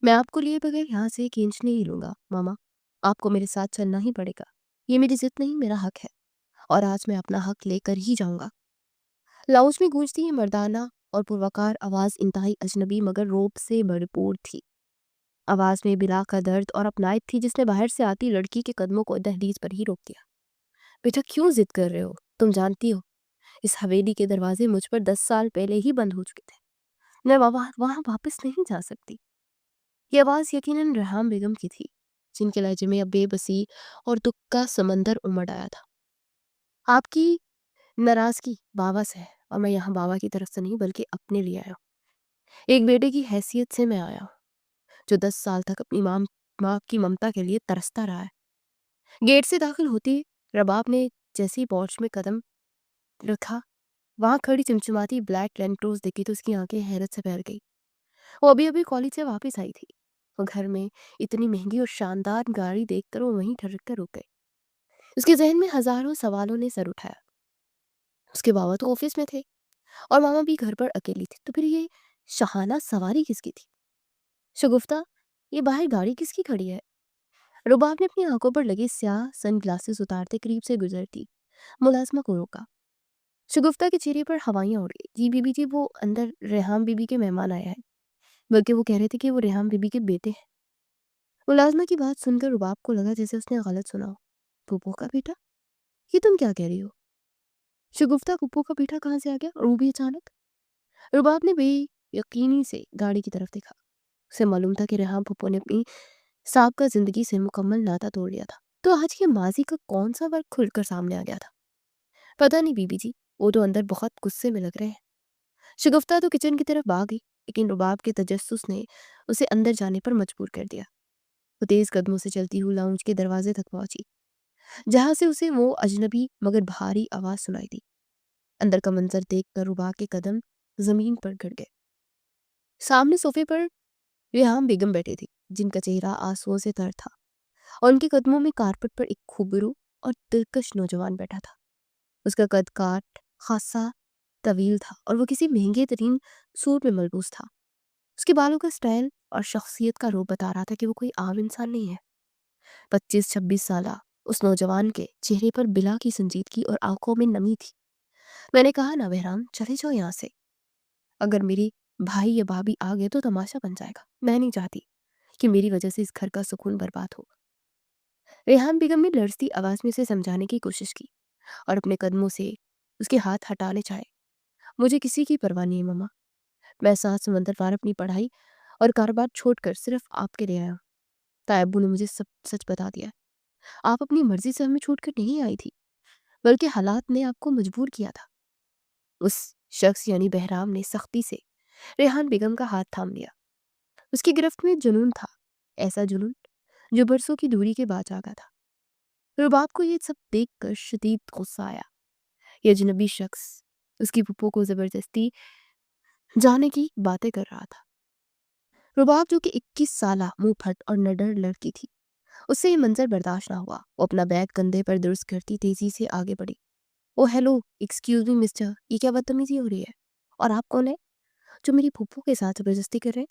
मैं आपको लिए बगैर यहाँ से एक इंच नहीं हिलूँगा, मामा। आपको मेरे साथ चलना ही पड़ेगा। ये मेरी ज़िद नहीं, मेरा हक है और आज मैं अपना हक लेकर ही जाऊँगा। लाउंज में गूंजती ये मर्दाना और पुरवकार आवाज़ इंतहाई अजनबी मगर रौब से भरपूर थी। आवाज़ में बिला का दर्द और अपनाइट थी जिसने बाहर से आती लड़की के कदमों को दहलीज पर ही रोक दिया। बेटा, क्यों ज़िद कर रहे हो? तुम जानती हो, इस हवेली के दरवाजे मुझ पर 10 साल पहले ही बंद हो चुके थे। मैं वहाँ वापस नहीं जा सकती। ये आवाज़ यकीनन रेहाम बेगम की थी, जिनके लहजे में अब बेबसी और दुख का समंदर उमड़ आया था। आपकी नाराज़गी बाबा से है और मैं यहाँ बाबा की तरफ से नहीं बल्कि अपने लिए आया हूँ। एक बेटे की हैसियत से मैं आया हूँ, जो 10 साल तक अपनी माँ की ममता के लिए तरसता रहा है। गेट से दाखिल होती रबाब ने जैसे ही पोर्च में कदम रखा, वहाँ खड़ी चिमचिमाती ब्लैक लैंड क्रूज़ देखी तो उसकी आंखें हैरत से भर गई। वो अभी-अभी कॉलेज से वापस आई थी। वो घर में इतनी महंगी और शानदार गाड़ी देखकर वो वहीं ठहर कर रुक गई। उसके ज़हन में हज़ारों सवालों ने सर उठाया। उसके बाबा तो ऑफिस में थे और मामा भी घर पर अकेली थी, तो फिर ये शाहाना सवारी किसकी थी? शगुफ्ता, ये बाहर गाड़ी किसकी खड़ी है? रुबाब ने अपनी आंखों पर लगे स्याह सनग्लासेस उतारते करीब से गुजरती मुलाजमा को रोका। शगुफ्ता के चेहरे पर हवाइयाँ उड़ गई। जी बीबी जी, वो अंदर रेहाम बीबी के मेहमान आया है। बल्कि वो कह रहे थे कि वो रेहाम बीबी के बेटे हैं। मुलाजमा की बात सुनकर रुबाब को लगा जैसे उसने गलत सुना हो। फूफो का बेटा? ये तुम क्या कह रही हो? शगुफ्ता, फूफो का बेटा कहाँ से आ गया और वो भी अचानक? रुबाब ने बेयकीनी से गाड़ी की तरफ देखा। उसे मालूम था कि रेहाम फूफो ने अपनी साबका जिंदगी से मुकम्मल नाता तोड़ लिया था। तो आज के माजी का कौन सा वर्ग खुलकर सामने आ गया था? पता नहीं बीबी जी, वो तो अंदर बहुत गुस्से में लग रहे हैं। शगुफ्ता तो किचन की तरफ भाग गई, लेकिन रुबाब के तजस्सुस ने उसे अंदर जाने पर मजबूर कर दिया। वो तेज कदमों से चलती हुई लाउंज के दरवाजे तक पहुंची, जहां से उसे वो अजनबी मगर भारी आवाज सुनाई दी। अंदर का मंजर देखकर रुबाब के कदम जमीन पर गिर गए। सामने सोफे पर रेहाम बेगम बैठी थी, जिनका चेहरा आंसुओं से तर था और उनके कदमों में कारपेट पर एक खूबरू और दिलकश नौजवान बैठा था। उसका कद काठ खासा तवील था और वो किसी महंगे तरीन सूट में मलबूस था। उसके बालों का स्टाइल और शख्सियत का रूप बता रहा था कि वो कोई आम इंसान नहीं है। 25-26 साल उस नौजवान के चेहरे पर बिला की संजीदगी और आंखों में नमी थी। मैंने कहा ना बहराम, चले जाओ यहाँ से। अगर मेरी भाई या भाभी आ गए तो तमाशा बन जाएगा। मैं नहीं चाहती कि मेरी वजह से इस घर का सुकून बर्बाद हो। रेहान बेगम ने लड़ती आवाज में उसे समझाने की कोशिश की और अपने कदमों से उसके हाथ हटाने चाहे। मुझे किसी की परवाह नहीं है मम्मा। मैं 7 समंदर पार अपनी पढ़ाई और कारोबार छोड़कर सिर्फ आपके लिए आया हूँ। तायब्बू ने मुझे सब सच बता दिया। आप अपनी मर्जी से हमें छोड़ कर नहीं आई थी, बल्कि हालात ने आपको मजबूर किया था। उस शख्स यानी बहराम ने सख्ती से रेहान बेगम का हाथ थाम लिया। उसकी गिरफ्त में जुनून था, ऐसा जुनून जो बरसों की दूरी के बाद जागा था। रुबाब को ये सब देखकर शदीद गुस्सा आया। ये अजनबी शख्स उसकी पुप्पो को जबरदस्ती जाने की बातें कर रहा था। रुबाब, जो कि 21 साला मुंह फट और नडर लड़की थी, उससे ये मंजर बर्दाश्त ना हुआ। वो अपना बैग कंधे पर दुरुस्त करती तेजी से आगे बढ़ी। ओ हेलो, एक्सक्यूज मी मिस्टर, ये क्या बदतमीजी हो रही है? और आप कौन है जो मेरी फूफो के साथ जबरदस्ती कर रहे हैं?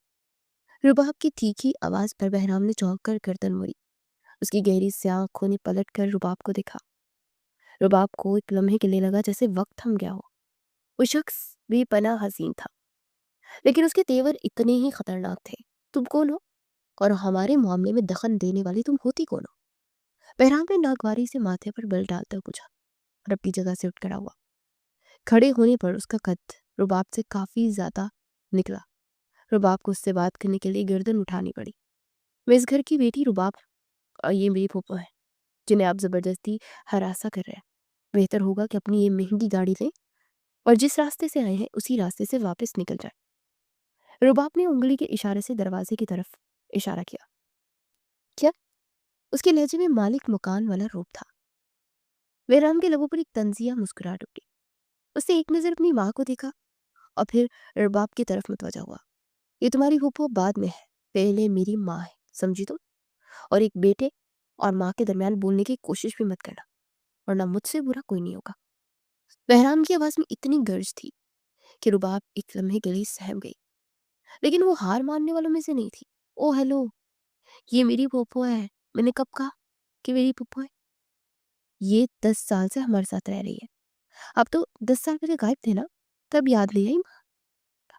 रुबाब की तीखी आवाज पर बहराम ने चौंक कर गर्दन मोड़ी। उसकी गहरी स्याह आंखों ने पलट कर रुबाब को देखा। रुबाब को एक लम्हे के लिए लगा जैसे वक्त थम गया हो। वो शख्स बेपनाह हसीन था, लेकिन उसके तेवर इतने ही खतरनाक थे। तुम कौन हो और हमारे मामले में दखन देने वाली तुम होती कौन हो? बहराम ने नागवारी से माथे पर बल डालते हुए पूछा और अपनी जगह से उठ खड़ा हुआ। खड़े होने पर उसका कद रुबाब से काफी ज्यादा निकला। रुबाब को उससे बात करने के लिए गर्दन उठानी पड़ी। मैं इस घर की बेटी रुबाब, और ये मेरी फूफो है जिन्हें आप जबरदस्ती हरासा कर रहे हैं। बेहतर होगा कि अपनी ये महंगी गाड़ी लें और जिस रास्ते से आए हैं उसी रास्ते से वापस निकल जाए। रुबाब ने उंगली के इशारे से दरवाजे की तरफ इशारा किया। क्या? उसके लहजे में मालिक मुकान वाला रूप था। बेराम के लबों पर एक तंजिया मुस्कुराहट उठी। उसने एक नजर अपनी माँ को देखा और फिर रुबाब की तरफ मुतवजा हुआ। ये तुम्हारी फूफो बाद में है, पहले मेरी माँ है, समझी तुम? और एक बेटे और माँ के दरमियान बोलने की कोशिश भी मत करना, वरना मुझसे बुरा कोई नहीं होगा। बहराम की आवाज में इतनी गर्ज थी कि रुबाब एक लम्हे के लिए सहम गई, लेकिन वो हार मानने वालों में से नहीं थी। ओ हेलो, ये मेरी पोपो है। मैंने कब कहा कि मेरी पोपो है? ये 10 साल से हमारे साथ रह रही है। अब तो 10 साल पहले गायब थे ना, तब याद नहीं आई माँ?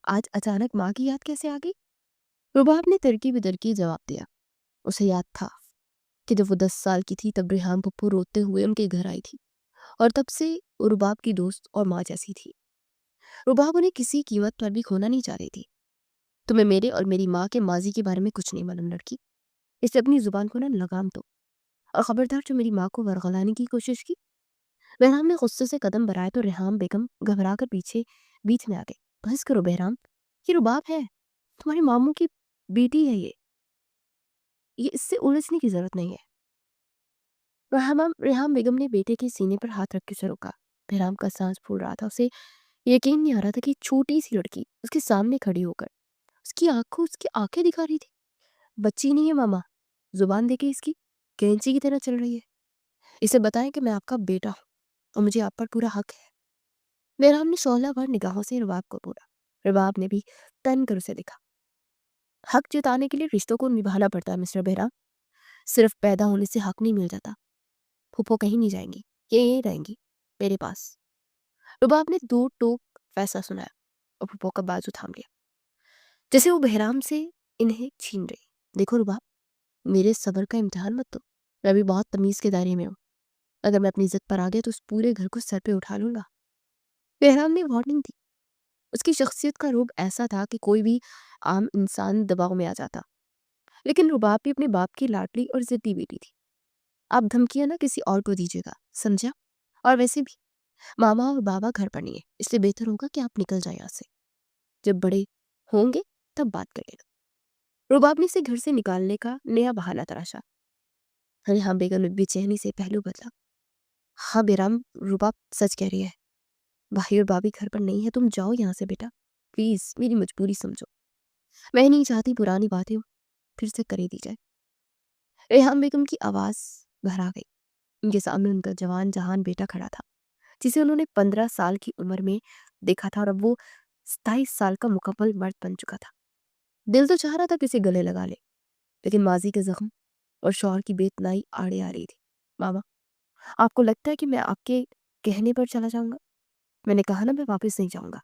आज अचानक माँ की याद कैसे आ गई? रुबाब ने तरकी बेतरकी जवाब दिया। उसे याद था कि जब वो 10 साल की थी तब रेहान पप्पू रोते हुए उनके घर आई थी, और तब से वो रुबाब की दोस्त और माँ जैसी थी। रुबाब उन्हें किसी कीमत पर भी खोना नहीं चाह रही थी। तुम्हें मेरे और मेरी माँ के माजी के बारे में कुछ नहीं मालूम लड़की, इसलिए अपनी जुबान को ना लगाम दो। और खबरदार जो मेरी माँ को वरगलाने की कोशिश की। बहराम ने गुस्से से कदम बढ़ाए तो रेहान बेगम घबरा कर पीछे बीच में आ गई। बस करो बहराम, ये रुबाब है, तुम्हारे मामू की बेटी है ये इससे उलझने की जरूरत नहीं है। रेहाम बेगम ने बेटे के सीने पर हाथ रख के उसे रोका। बहराम का सांस फूल रहा था। उसे यकीन नहीं आ रहा था कि छोटी सी लड़की उसके सामने खड़ी होकर उसकी आंखें दिखा रही थी। बच्ची नहीं है मामा, जुबान देखिए इसकी, कैंची की तरह चल रही है। इसे बताएं कि मैं आपका बेटा हूँ और मुझे आप पर पूरा हक है। बहराम ने शोला भर निगाहों से रबाब को तोड़ा। रबाब ने भी तन कर उसे देखा। हक जताने के लिए रिश्तों को निभाना पड़ता है मिस्टर बहराम, सिर्फ पैदा होने से हक नहीं मिल जाता। फूफो कहीं नहीं जाएंगी, ये यहीं रहेंगी मेरे पास। रुबाब ने दो टोक फैसला सुनाया और फूफो का बाजू थाम लिया, जैसे वो बहराम से इन्हें छीन रही। देखो रुबाब, मेरे सब्र का इम्तिहान मत दो। मैं भी बहुत तमीज के दायरे में हूँ। अगर मैं अपनी जिद पर आ गया तो उस पूरे घर को सर पे उठा लूंगा। बहराम ने वार्निंग दी। उसकी शख्सियत का रूप ऐसा था कि कोई भी आम इंसान दबाव में आ जाता, लेकिन रुबाब भी अपने बाप की लाडली और जिद्दी बेटी थी। आप धमकियां ना किसी और को दीजिएगा, समझा? और वैसे भी मामा और बाबा घर पर नहीं है, इसलिए बेहतर होगा कि आप निकल जाए यहाँ से। जब बड़े होंगे तब बात करेगा। रुबाब ने इसे घर से निकालने का नया बहाना तराशा। अरे हाँ, बेगम ने बेचैनी से पहलू बदला। हाँ बेराम, रुबाब सच कह रही है। भाई और भाभी घर पर नहीं है, तुम जाओ यहाँ से बेटा, प्लीज मेरी मजबूरी समझो। मैं नहीं चाहती पुरानी बातें फिर से करे दी जाए। रेहान बेगम की आवाज भरा गई। उनके सामने उनका जवान जहान बेटा खड़ा था, जिसे उन्होंने 15 साल की उम्र में देखा था, और अब वो 27 साल का मुकम्मल मर्द बन चुका था। दिल तो चाह रहा था किसी गले लगा ले, लेकिन माजी के जख्म और शौहर की बेतनाई आड़े आ रही थी। मामा, आपको लगता है कि मैं आपके कहने पर चला जाऊंगा? मैंने कहा ना, मैं वापस नहीं जाऊंगा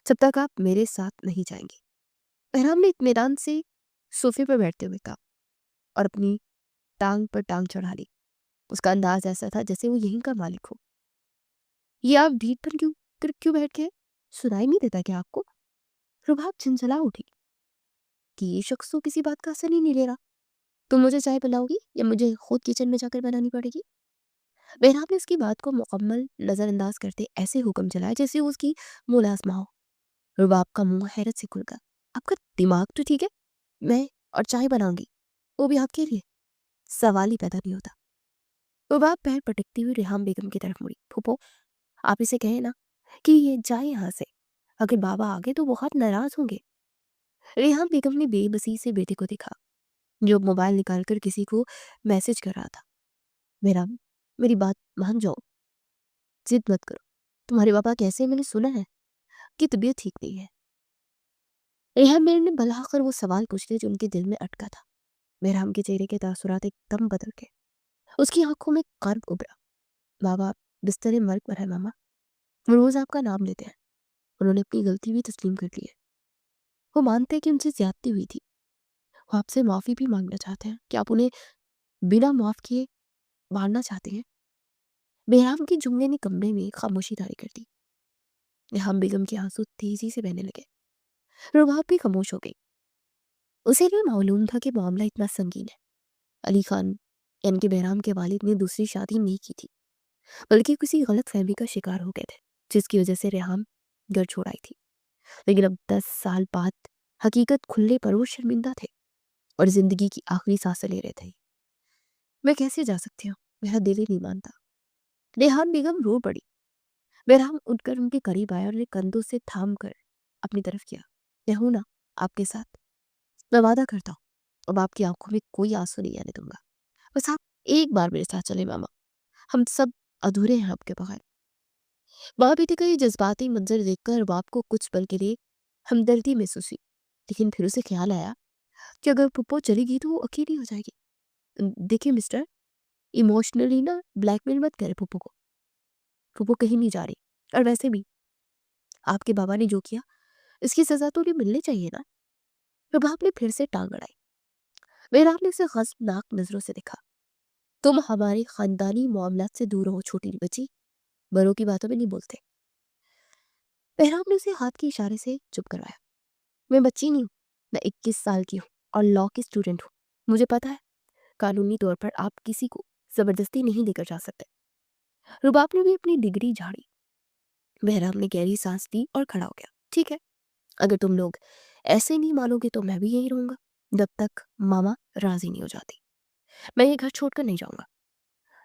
जब तक आप मेरे साथ नहीं जाएंगे। बहराम ने इत्मीनान से सोफे पर बैठते हुए कहा और अपनी टांग पर टांग चढ़ा ली। उसका अंदाज ऐसा था जैसे वो यहीं का मालिक हो। ये आप भीड़ पर क्यों बैठ गए? सुनाई नहीं देता क्या आपको? रुबाब झंझला उठी कि ये शख्स तो किसी बात का असर ही नहीं ले रहा। तुम मुझे चाय पिलाओगी या मुझे खुद किचन में जाकर बनानी पड़ेगी? बहराम ने उसकी बात को मुकम्मल नजरअंदाज करते ऐसे हुक्म चलाया जैसे वो उसकी मुलाजमा हो। रुबाब का मुंह हैरत से खुल गया। आपका दिमाग तो ठीक है? मैं और चाय बनाऊंगी, वो भी आपके लिए? सवाल ही पैदा नहीं होता। रुबाब पैर पटकती हुई रेहान बेगम की तरफ मुड़ी। फूफो, आप इसे कहें ना कि ये जाए यहाँ से। अगर बाबा आ गए तो बहुत नाराज होंगे। रेहान बेगम ने बेबसी से बेटे को देखा, जो मोबाइल निकालकर किसी को मैसेज कर रहा था। मेरा मेरी बात मान जाओ, जिद मत करो। तुम्हारे पापा कैसे हैं मैंने सुना है कि तबीयत ठीक नहीं है। रेहान मेरे ने भला कर वो सवाल पूछ लिया जो उनके दिल में अटका था। मेहराम के चेहरे के तासुरात एकदम बदल गए। उसकी आंखों में कर्ब उभरा। बाबा बिस्तरे मर्ग पर है मामा, वो रोज आपका नाम लेते हैं। उन्होंने अपनी गलती भी तस्लीम कर ली है। वो मानते हैं कि उनसे ज्यादती हुई थी। वो आपसे माफी भी मांगना चाहते हैं। कि आप उन्हें बिना माफ किए मारना चाहते हैं? बेहराम के जुमले ने कमरे में खामोशी तारी कर दी। रेहाम बेगम के आंसू तेजी से बहने लगे। रुबाब भी खामोश हो गई। उसे भी मालूम था कि मामला इतना संगीन है। अली खान यानी कि बहराम के वालिद ने दूसरी शादी नहीं की थी, बल्कि किसी गलत फहमी का शिकार हो गए थे, जिसकी वजह से रेहाम घर छोड़ आई थी। लेकिन अब 10 साल बाद हकीकत खुलने पर वो शर्मिंदा थे और जिंदगी की आखिरी सांसें ले रहे थे। मैं कैसे जा सकती हूँ, मेरा दिल ही नहीं मानता। रेहान बेगम रो पड़ी। बहराम उठकर उनके करीब आया और उन्हें कंधों से थाम कर अपनी तरफ किया। मैं हूं ना आपके साथ, मैं वादा करता हूँ अब आपकी आंखों में कोई आंसू नहीं आने दूंगा। बस आप एक बार मेरे साथ चले मामा, हम सब अधूरे हैं आपके बगैर। माँ बेटे का ये जज्बाती मंजर देखकर बाप को कुछ पल के लिए हमदर्दी महसूस हुई, लेकिन फिर उसे ख्याल आया کہ اگر پھپھو چلی گئی تو وہ اکیلی ہو جائے گی۔ دیکھیے مسٹر، ایموشنلی نا بلیک میل مت کرے پھپھو کو، پھپھو کہیں نہیں جا رہی، اور ویسے بھی آپ کے بابا نے جو کیا اس کی سزا تو انہیں ملنی چاہیے نا۔ رباب نے پھر سے ٹانگ اڑائی۔ میراب نے اسے غضبناک نظروں سے دیکھا۔ تم ہمارے خاندانی معاملات سے دور رہو چھوٹی بچی، بڑوں کی باتوں میں نہیں بولتے۔ میراب نے اسے ہاتھ کے اشارے سے چپ کروایا۔ میں بچی نہیں ہوں، میں 21 سال کی ہوں اور لا کی اسٹوڈنٹ ہوں۔ مجھے پتا ہے قانونی طور پر آپ کسی کو زبردستی نہیں لے کر جا سکتے۔ رباب نے بھی اپنی ڈگری جھاڑی۔ میراب نے گہری سانس لی اور کھڑا ہو گیا۔ ٹھیک ہے، اگر تم لوگ ایسے نہیں مانو گے تو میں بھی یہی رہوں گا جب تک ماما راضی نہیں ہو جاتی۔ میں یہ گھر چھوڑ کر نہیں جاؤں گا۔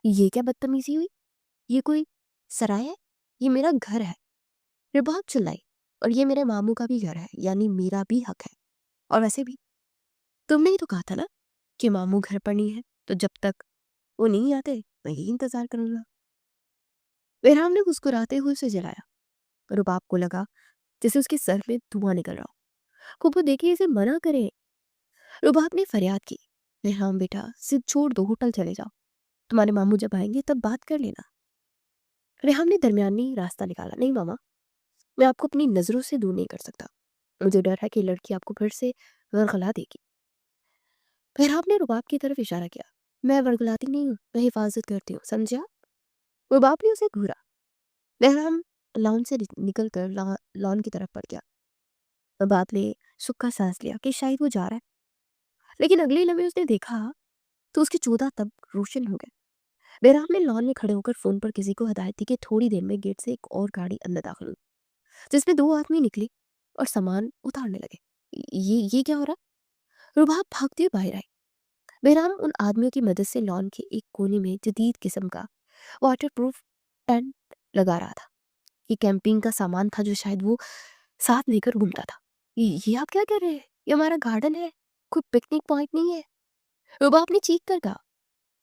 یہ کیا بدتمیزی ہوئی؟ یہ کوئی سرائے ہے؟ یہ میرا گھر ہے۔ رباب چلائی، اور یہ میرے ماموں کا بھی گھر ہے، یعنی میرا بھی حق ہے۔ اور ویسے بھی تم نے ہی تو کہا تھا نا کہ ماموں گھر پر نہیں ہے، تو جب تک وہ نہیں آتے میں یہی انتظار کروں گا۔ بہرام نے مسکراتے ہوئے اسے جلایا۔ رباب کو لگا جیسے اس کے سر میں دھواں نکل رہا ہو۔ پھپھو دیکھیے اسے منع کرے۔ رباب نے فریاد کی، بہرام بیٹا ضد چھوڑ دو، ہوٹل چلے جاؤ، تمہارے ماموں جب آئیں گے تب بات کر لینا۔ ریحام نے درمیانی راستہ نکالا۔ نہیں ماما، میں آپ کو اپنی نظروں سے دور نہیں کر سکتا، مجھے ڈر ہے کہ لڑکی آپ کو پھر سے ورغلا دے گی۔ بہرام نے رباب کی طرف اشارہ کیا۔ میں ورغلاتی نہیں ہوں، میں حفاظت کرتی ہوں، سمجھا؟ رباب نے اسے گھورا۔ بہرام لان سے نکل کر لان کی طرف بڑھ گیا۔ رباب نے سکھا سانس لیا کہ شاید وہ جا رہا ہے، لیکن اگلے لمحے اس نے دیکھا تو اس کے چودہ تب روشن ہو گئے۔ بہرام نے لان میں کھڑے ہو کر فون پر کسی کو ہدایت دی کہ تھوڑی دیر میں گیٹ سے ایک اور گاڑی اندر داخل ہوئی، جس میں 2 آدمی نکلے اور سامان اتارنے لگے۔ یہ کیا ہو رہا؟ رباب بھاگتے ہوئے باہر آئے۔ بہرام ان آدمیوں کی مدد سے لان کے ایک کونے میں جدید قسم کا واٹر پروف ٹینٹ لگا رہا تھا۔ یہ کیمپنگ کا سامان تھا جو شاید وہ ساتھ لے کر گھومتا تھا۔ یہ آپ کیا کر رہے ہیں؟ یہ ہمارا گارڈن ہے، کوئی پکنک پوائنٹ نہیں ہے، رباب نے چیخ کر کہا۔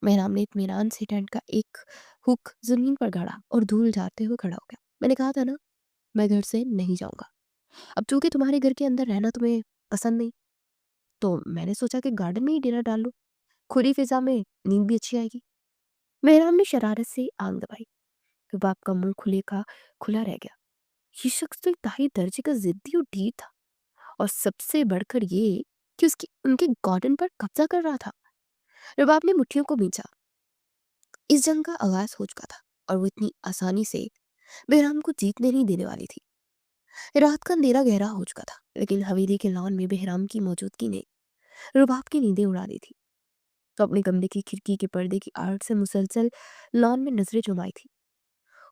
بہرام نے اطمینان سے ٹینٹ کا ایک ہک زمین پر گاڑا اور دھول جھاڑتے ہوئے کھڑا ہو گیا۔ میں نے کہا تھا نا میں گھر سے نہیں جاؤں گا، اب چونکہ تمہارے گھر کے اندر رہنا تمہیں پسند نہیں تو میں نے سوچا کہ گارڈن میں ہی ڈنر ڈال لو، کھلی فضا میں نیند بھی اچھی آئے گی۔ بہرام نے شرارت سے آنکھ دبائی۔ رباب کا منہ کھلا رہ گیا۔ یہ شخص تو انتہائی درجے کا ضدی اور ڈھیر تھا، اور سب سے بڑھ کر یہ کہ ان کے گارڈن پر قبضہ کر رہا تھا۔ رباب نے مٹھیوں کو بھینچا۔ اس جنگ کا آغاز ہو چکا تھا اور وہ اتنی آسانی سے بہرام کو جیتنے نہیں دینے والی تھی۔ رات کا اندھیرا گہرا ہو چکا تھا، لیکن حویلی کے لان میں بہرام کی موجودگی نے رباب کی نیندیں اڑا دی تھی۔ تو اپنے کمرے کی کھڑکی کے پردے کی آڑ سے مسلسل لان میں نظریں جمائی تھی۔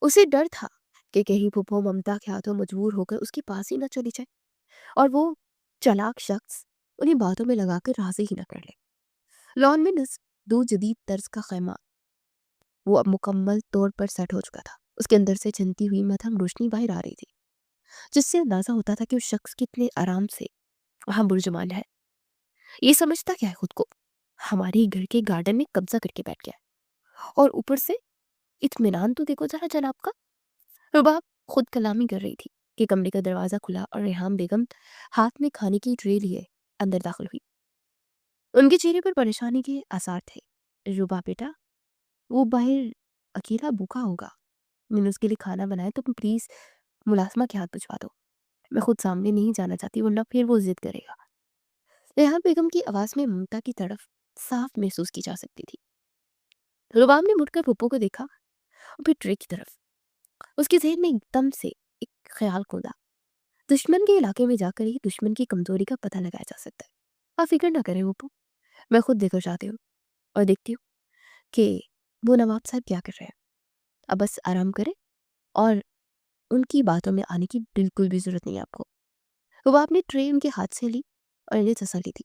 اسے ڈر تھا کہ کہیں پھپھو ممتا کے ہاتھوں مجبور ہو کر اس کے پاس ہی نہ چلی جائے اور وہ چالاک شخص انہیں باتوں میں لگا کر راضی ہی نہ کر لے۔ لان میں نصب 2 جدید طرز کا خیمہ وہ اب مکمل طور پر سیٹ ہو چکا تھا۔ اس کے اندر سے چمکتی ہوئی مدھم روشنی باہر آ رہی تھی، جس سے اندازہ ہوتا تھا کہ اس شخص کتنے آرام سے وہاں برجمان ہے۔ یہ سمجھتا کیا ہے خود کو؟ ہمارے گھر کے گارڈن میں قبضہ کر کے بیٹھ گیا ہے، اور اوپر سے اطمینان تو دیکھو ذرا جناب کا۔ رباب خود کلامی کر رہی تھی کہ کمرے کا دروازہ کھلا اور ریحام بیگم ہاتھ میں کھانے کی ٹرے لیے اندر داخل ہوئی۔ ان کے چہرے پر پریشانی کے آثار تھے۔ رباب بیٹا، وہ باہر اکیلا بھوکا ہوگا، میں نے اس کے لیے کھانا بنایا، تو پلیز ملازمہ کے ہاتھ بھجوا دو، میں خود سامنے نہیں جانا چاہتی ورنہ پھر وہ ضد کرے گا۔ ریحام بیگم کی آواز میں ممتا کی طرف صاف محسوس کی جا سکتی تھی۔ رباب نے مڑ کر پھپھو کو دیکھا اور پھر ٹرے کی طرف۔ اس کے ذہن میں ایک دم سے ایک خیال کھولا، دشمن کے علاقے میں جا کر ہی دشمن کی کمزوری کا پتہ لگایا جا سکتا ہے۔ آپ فکر نہ کریں پھپھو، میں خود دیکھ کر جاتی ہوں اور دیکھتی ہوں کہ وہ نواب صاحب کیا کر رہے ہیں۔ اب بس آرام کریں اور ان کی باتوں میں آنے کی بالکل بھی ضرورت نہیں ہے آپ کو۔ رباب نے ٹرے ان کے ہاتھ سے لی اور انہیں تسلی دی۔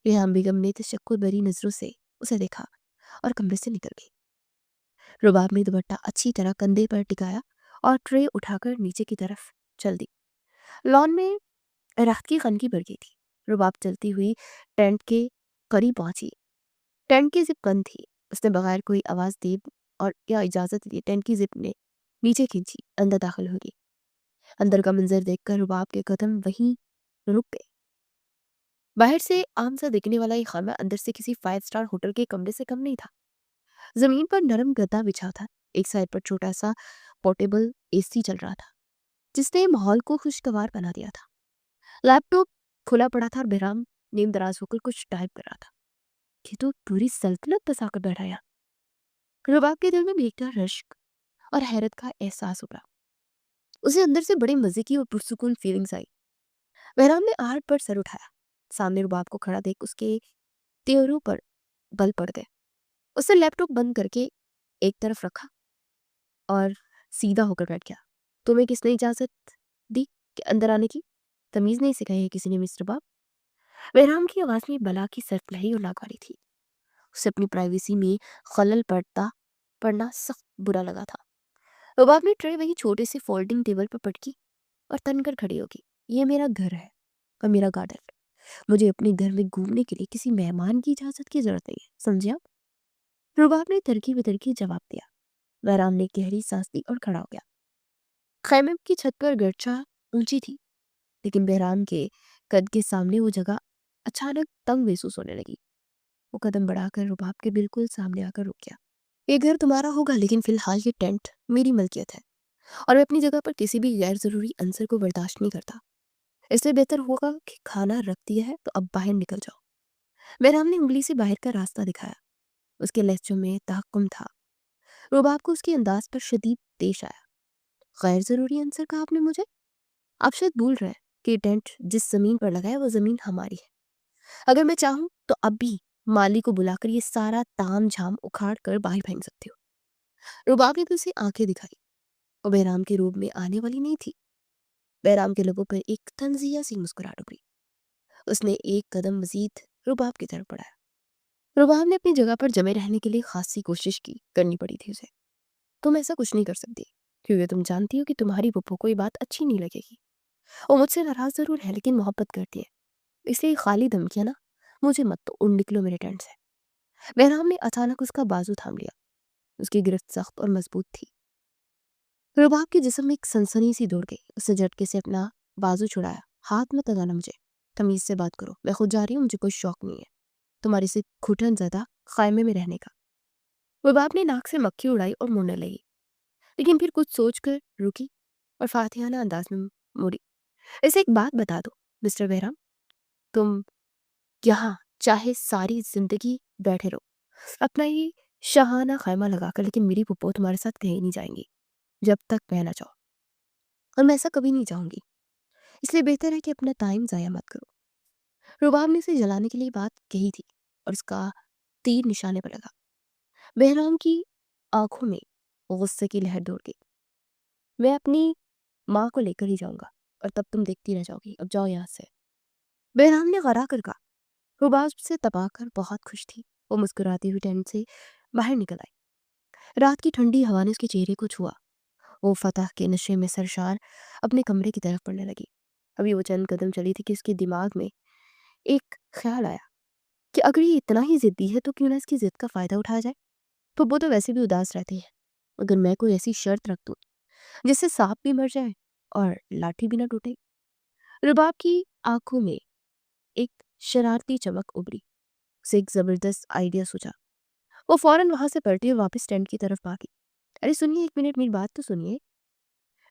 ریحام بیگم نے تشکر بھری نظروں سے اسے دیکھا اور کمرے سے نکل گئی۔ رباب نے دوپٹہ اچھی طرح کندھے پر ٹکایا اور ٹرے اٹھا کر نیچے کی طرف چل دی۔ لان میں رات کی خنکی بڑھ گئی تھی۔ رباب چلتی ہوئی ٹینٹ کے قریب پہنچی۔ ٹینٹ کی زپ بند تھی۔ اس نے بغیر کوئی آواز دی اور یا اجازت دی ٹینٹ کی زپ نے نیچے کھینچی، اندر داخل ہو گئی۔ اندر کا منظر دیکھ کر رباب کے قدم وہیں رک گئے۔ باہر سے عام سا دکھنے والا یہ خانہ اندر سے کسی 5 اسٹار ہوٹل کے کمرے سے کم نہیں تھا۔ زمین پر نرم گدا بچھا تھا، ایک سائڈ پر چھوٹا سا پورٹیبل اے سی چل رہا تھا جس نے ماحول کو خوشگوار بنا دیا تھا۔ لیپ ٹاپ کھلا پڑا تھا اور بہرام نیم دراز ہو کر کچھ ٹائپ کر رہا تھا۔ یہ تو پوری سلطنت بسا کر بیٹھا یا۔ رباب کے دل میں بھیگتا رشک اور حیرت کا احساس ابھرا۔ اسے اندر سے بڑے مزے کی اور پرسکون فیلنگز آئی۔ بہرام نے آہٹ پر سر اٹھایا۔ سامنے رباب کو کھڑا دیکھ اس کے تیوروں پر بل پڑ گئے۔ اس نے لیپ ٹاپ بند کر کے ایک طرف رکھا اور سیدھا ہو کر بیٹھ گیا۔ تمہیں کس نے اجازت دی کہ اندر آنے کی؟ تمیز نہیں سکھائی ہے کسی نے مسٹر باب؟ بہرام کی آواز میں بلا کی سرسبزی اور ناگواری تھی۔ اسے اپنی پرائیویسی میں خلل پڑنا سخت برا لگا تھا۔ رباب نے ٹرے وہی چھوٹے سے فولڈنگ ٹیبل پر پٹکی اور تن کر کھڑی ہوگی۔ یہ میرا گھر ہے اور میرا گارڈن ہے۔ مجھے اپنے گھر میں گھومنے کے لیے کسی مہمان کی اجازت کی ضرورت نہیں ہے، سمجھے آپ؟ رباب نے ترکی بترکی جواب دیا۔ بہرام نے گہری سانس لی اور کھڑا ہو گیا۔ خیمے کی چھت پر گرچہ اونچی تھی لیکن بہرام کے قد کے سامنے وہ جگہ اچانک تنگ محسوس ہونے لگی۔ وہ قدم بڑھا کر رباب کے بالکل سامنے آ کر رک گیا۔ یہ گھر تمہارا ہوگا لیکن فی الحال یہ ٹینٹ میری ملکیت ہے اور میں اپنی جگہ پر کسی بھی غیر ضروری عنصر کو برداشت نہیں کرتا۔ اس لیے بہتر ہوگا کہ کھانا رکھ دیا ہے تو اب باہر نکل جاؤ۔ بہرام نے انگلی سے باہر کا راستہ دکھایا۔ اس کے لہجوں میں تحکم تھا۔ رباب کو اس کے انداز پر شدید پیش آیا۔ غیر ضروری عنصر کہا آپ نے مجھے؟ آپ شاید بھول رہے ہیں کہ یہ ٹینٹ جس زمین پر لگا ہے وہ زمین ہماری ہے۔ اگر میں چاہوں تو اب بھی مالی کو بلا کر یہ سارا تام جھام اکھاڑ کر باہر پھینک سکتے ہو۔ رباب نے تو اسے آنکھیں دکھائی۔ وہ بہرام کے روپ میں آنے والی نہیں تھی۔ بہرام کے لبوں پر ایک طنزیہ سی مسکراہٹ ابھری۔ اس نے ایک قدم مزید رباب کی طرف بڑھایا۔ رباب نے اپنی جگہ پر جمے رہنے کے لیے خاصی کوشش کرنی پڑی تھی اسے۔ تم ایسا کچھ نہیں کر سکتی کیونکہ تم جانتی ہو کہ تمہاری پھپھو کو یہ بات اچھی نہیں لگے گی۔ وہ مجھ سے ناراض ضرور ہے لیکن محبت کرتی ہے، اس لیے خالی دھمکیاں نا مجھے مت تو اڑ نکلو میرے ٹینٹ سے۔ بہرام نے اچانک اس کا بازو تھام لیا۔ اس کی گرفت سخت اور مضبوط تھی۔ رباب کے جسم میں ایک سنسنی سی دوڑ گئی۔ اس نے جھٹکے سے اپنا بازو چھڑایا۔ ہاتھ مت لگانا مجھے، تمیز سے بات کرو، میں خود جا رہی ہوں، مجھے کوئی شوق نہیں ہے تمہاری سے گھٹن زدہ خیمے میں رہنے کا۔ رباب نے ناک سے مکھی اڑائی اور مڑنے لگی لیکن پھر کچھ سوچ کر رکی اور فاتحانہ انداز میں مڑی۔ اسے ایک بات بتا دو مسٹر بہرام، تم یہاں چاہے ساری زندگی بیٹھے رہو اپنا یہ شاہانہ خیمہ لگا کر، لیکن میری پھپھو تمہارے ساتھ کہیں نہیں جائیں گی جب تک میں نہ چاہوں، اور میں ایسا کبھی نہیں چاہوں گی، اس لیے بہتر ہے کہ اپنا ٹائم ضائع مت کرو۔ رباب نے اسے جلانے کے لیے بات کہی تھی اور اس کا تیر نشانے پر لگا۔ بہرام کی آنکھوں میں غصے کی لہر دوڑ گئی۔ میں اپنی ماں کو لے کر ہی جاؤں گا اور تب تم دیکھتی رہ جاؤ گی، اب جاؤ یہاں سے، بہرام نے غرا کر کہا۔ رباب سے تبا کر بہت خوش تھی۔ وہ مسکراتی ہوئی ٹینٹ سے باہر نکل آئی۔ رات کی ٹھنڈی ہوا نے اس کے چہرے کو چھوا۔ وہ فتح کے نشے میں سرشار اپنے کمرے کی طرف بڑھنے لگی۔ ابھی وہ چند قدم چلی تھی کہ اس کے دماغ میں ایک خیال آیا کہ اگر یہ اتنا ہی ضدی ہے تو کیوں نہ اس کی ضد کا فائدہ اٹھایا جائے۔ پھپھو تو ویسے بھی اداس رہتی ہے، اگر میں کوئی ایسی شرط رکھ دوں جس سے سانپ بھی مر جائے اور لاٹھی بھی نہ ٹوٹے۔ رباب کی آنکھوں میں ایک شرارتی چمک ابھری۔ اسے ایک زبردست آئیڈیا سوچا۔ وہ فوراً وہاں سے پلٹی اور واپس ٹینٹ کی طرف بھاگی۔ ارے سنیے، ایک منٹ میری بات تو سنیے۔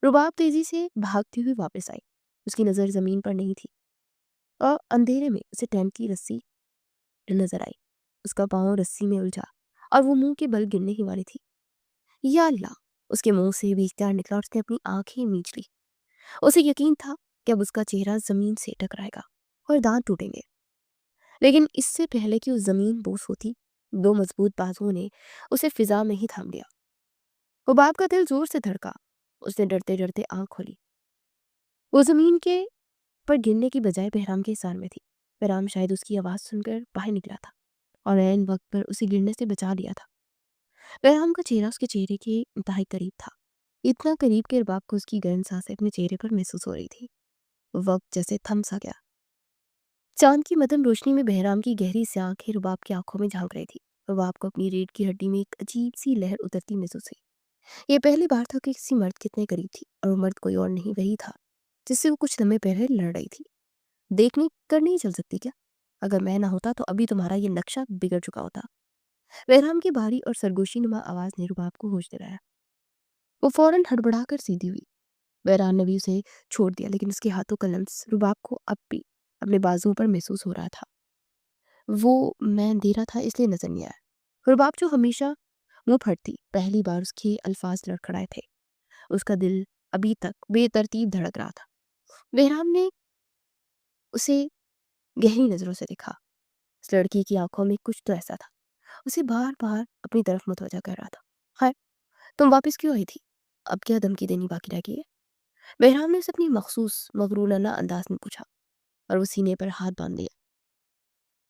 رباب تیزی سے بھاگتی ہوئی واپس آئی۔ اس کی نظر زمین پر نہیں تھی اور اندھیرے میں اسے ٹینٹ کی رسی نظر آئی۔ اس کا پاؤں رسی میں الجھا اور وہ منہ کے بل گرنے ہی والی تھی۔ یا اللہ! اس کے منہ سے بھی اختیار نکلا اور اس نے اپنی آنکھیں میچ لی۔ اسے یقین تھا کہ اب اس کا چہرہ زمین سے ٹکرائے گا اور دانت ٹوٹیں گے، لیکن اس سے پہلے کہ وہ زمین بوس ہوتی، دو مضبوط بازوؤں نے اسے فضا میں ہی تھام لیا۔ رباب کا دل زور سے دھڑکا۔ اس نے ڈرتے ڈرتے آنکھ کھولی۔ وہ زمین کے پر گرنے کی بجائے بہرام کے حصار میں تھی۔ بہرام شاید اس کی آواز سن کر باہر نکلا تھا اور عین وقت پر اسے گرنے سے بچا لیا تھا۔ بہرام کا چہرہ اس کے چہرے کے انتہائی قریب تھا، اتنا قریب کہ رباب کو اس کی گرم سانسیں اپنے چہرے پر محسوس ہو رہی تھی۔ وقت جیسے تھم سا گیا۔ چاند کی مدھم روشنی میں بہرام کی گہری سی آنکھیں رباب کی آنکھوں میں جھانک رہی تھی۔ رباب کو اپنی ریڑھ کی ہڈی میں ایک عجیب سی لہر اترتی محسوس ہوئی۔ یہ پہلی بار تھا کہ کسی مرد کتنے قریب تھی، اور وہ مرد کوئی اور نہیں وہی تھا جس سے وہ کچھ لمحے پہلے لڑ رہی تھی۔ دیکھنے کر نہیں چل سکتی کیا؟ اگر میں نہ ہوتا تو ابھی تمہارا یہ نقشہ بگڑ چکا ہوتا۔ بہرام کی بھاری اور سرگوشی نما آواز نے رباب کو ہوش دلایا۔ وہ فوراً ہڑبڑا کر سیدھی ہوئی۔ بہرام نے بھی اسے چھوڑ دیا، لیکن اس کے ہاتھوں کا لمس رباب کو اب بھی اپنے بازو پر محسوس ہو رہا تھا۔ وہ میں دے رہا تھا اس لیے نظر نہیں آیا۔ رباب جو ہمیشہ منہ پھٹتی، پہلی بار اس کے الفاظ لڑکھڑائے تھے۔ اس کا دل ابھی تک بے ترتیب دھڑک رہا تھا۔ بہرام نے اسے گہری نظروں سے دیکھا۔ اس لڑکی کی آنکھوں میں کچھ تو ایسا تھا، اسے بار بار اپنی طرف متوجہ کر رہا تھا۔ خیر، تم واپس کیوں آئی تھی؟ اب کیا دھمکی دینی باقی رہ گئی ہے؟ بہرام نے اسے اپنی مخصوص مغرورانہ انداز میں پوچھا اور وہ سینے پر ہاتھ باندھ لیا۔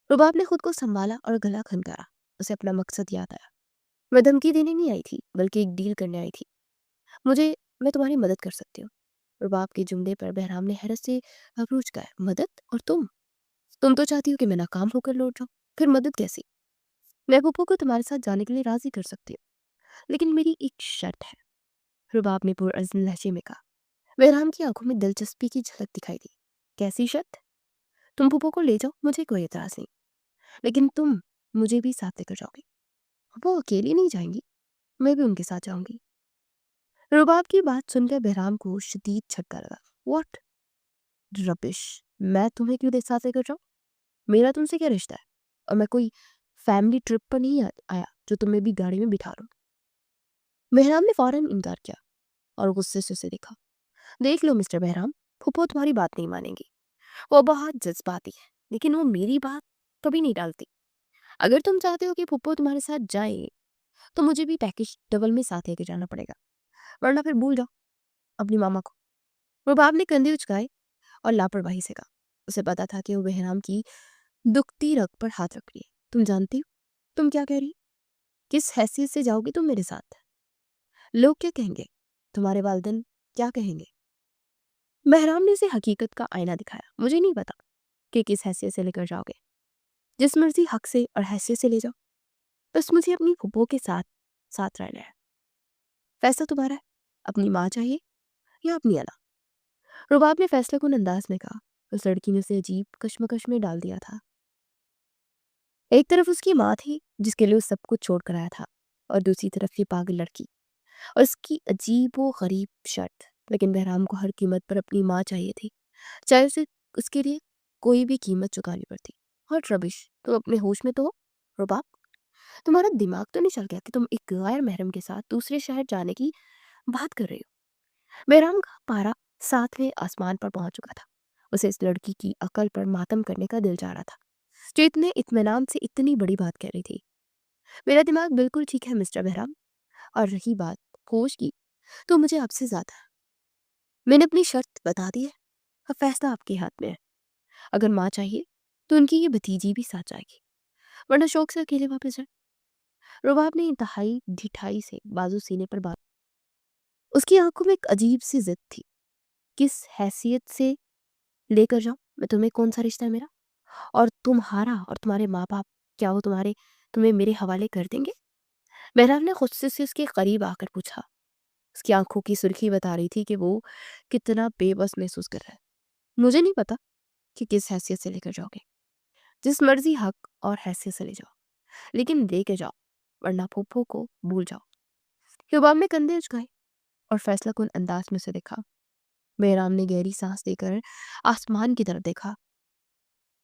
رباب نے خود کو سنبھالا اور گلا کھنکارا۔ اسے اپنا مقصد یاد آیا۔ میں دھمکی دینے نہیں آئی تھی، بلکہ ایک ڈیل کرنے آئی تھی۔ میں تمہاری مدد کر سکتی ہوں۔ رباب کے جملے پر بہرام نے حیرت سے ابروج کہا، مدد؟ اور تم تو چاہتی ہو کہ میں ناکام ہو کر لوٹ جاؤں، پھر مدد کیسی؟ میں پھپھو کو تمہارے ساتھ جانے کے لیے راضی کر سکتی ہوں، لیکن میری ایک شرط ہے، رباب نے پرعزم لہجے میں کہا۔ بہرام کی آنکھوں میں دلچسپی کی جھلک دکھائی دی۔ کیسی شرط؟ تم پھپھو کو لے جاؤ، مجھے کوئی اعتراض نہیں، لیکن تم مجھے بھی ساتھ لے کر جاؤ گی۔ وہ اکیلی نہیں جائیں گی، میں بھی ان کے ساتھ جاؤں گی۔ رباب کی بات سن کر بہرام کو شدید جھٹکا لگا۔ واٹ ربش! میں تمہیں کیوں ساتھ لے کر جاؤں؟ میرا تم سے کیا رشتہ ہے؟ اور میں کوئی فیملی ٹرپ پر نہیں آیا جو تمہیں بھی گاڑی میں بٹھا لوں۔ بہرام نے فوراً انکار کیا اور غصے سے اسے دیکھا۔ دیکھ لو مسٹر بہرام، پھپھو تمہاری بات نہیں مانیں گی۔ وہ بہت جذباتی ہے، لیکن وہ میری بات کبھی نہیں ڈالتی۔ اگر تم چاہتے ہو کہ پھپھو تمہارے ساتھ جائے تو مجھے بھی پیکج ڈبل میں ساتھ لے کے جانا پڑے گا، ورنہ پھر بھول جاؤ اپنی ماما کو۔ رباب نے کندھے اچکائے اور لاپرواہی سے کہا۔ اسے پتا تھا کہ وہ بہرام کی دکھتی رگ پر ہاتھ رکھ رہی ہے۔ تم جانتی ہو تم کیا کہہ رہی؟ کس حیثیت سے جاؤ گی تم میرے ساتھ؟ لوگ کیا کہیں گے؟ تمہارے والدین کیا کہیں گے؟ بہرام نے اسے حقیقت کا آئینہ دکھایا۔ مجھے نہیں پتا کہ کس حیثیت سے لے کر جاؤ گے، جس مرضی حق سے اور حیثیت سے لے جاؤ، بس مجھے اپنی پھپھو کے ساتھ رہنا ہے۔ فیصلہ تمہارا ہے، اپنی ماں چاہیے یا اپنی انا؟ رباب نے فیصلہ کن انداز میں کہا۔ اس لڑکی نے اسے عجیب کشمکش میں ڈال دیا تھا۔ ایک طرف اس کی ماں تھی جس کے لیے وہ سب کچھ چھوڑ کر آیا تھا، اور دوسری طرف یہ پاگل لڑکی اور اس کی عجیب و غریب شرط۔ لیکن بہرام کو ہر قیمت پر اپنی ماں چاہیے تھی، چاہے اسے اس کے لیے کوئی بھی قیمت چکانی پڑتی۔ اور ربش! تم اپنے ہوش میں تو ہو رباب؟ تمہارا دماغ تو نہیں چل گیا کہ تم ایک غیر محرم کے ساتھ دوسرے شہر جانے کی بات کر رہے ہو؟ بہرام کا پارا 7ویں آسمان پر پہنچ چکا تھا۔ اسے اس لڑکی کی عقل پر ماتم کرنے کا دل چاہ رہا تھا جو اتنے اطمینان سے اتنی بڑی بات کہہ رہی تھی۔ میرا دماغ بالکل ٹھیک ہے مسٹر بہرام، اور رہی بات ہوش کی تو مجھے آپ سے زیادہ ہے۔ میں نے اپنی شرط بتا دی ہے، اب فیصلہ آپ کے ہاتھ میں ہے۔ اگر ماں چاہیے تو ان کی یہ بھتیجی بھی ساتھ جائے گی، ورنہ شوق سے اکیلے واپس جائے۔ رباب نے انتہائی ڈھٹائی سے بازو سینے پر بات، اس کی آنکھوں میں ایک عجیب سی ضد تھی۔ کس حیثیت سے لے کر جاؤں میں تمہیں؟ کون سا رشتہ ہے میرا اور تمہارا؟ اور تمہارے ماں باپ کیا وہ تمہیں میرے حوالے کر دیں گے؟ بہرام نے غصے سے اس کے قریب آ کر پوچھا۔ اس کی آنکھوں کی سرخی بتا رہی تھی کہ وہ کتنا بے بس محسوس کر رہا ہے۔ مجھے نہیں پتا کہ کس حیثیت سے لے کر جاؤ گے، جس مرضی حق اور حیثیت سے لے جاؤ، لیکن لے کے جاؤ، ورنہ پھپھو کو بھول جاؤ۔ رباب نے کندھے اچکائے اور فیصلہ کن انداز میں سے دیکھا۔ بہرام نے گہری سانس لے کر آسمان کی طرف دیکھا۔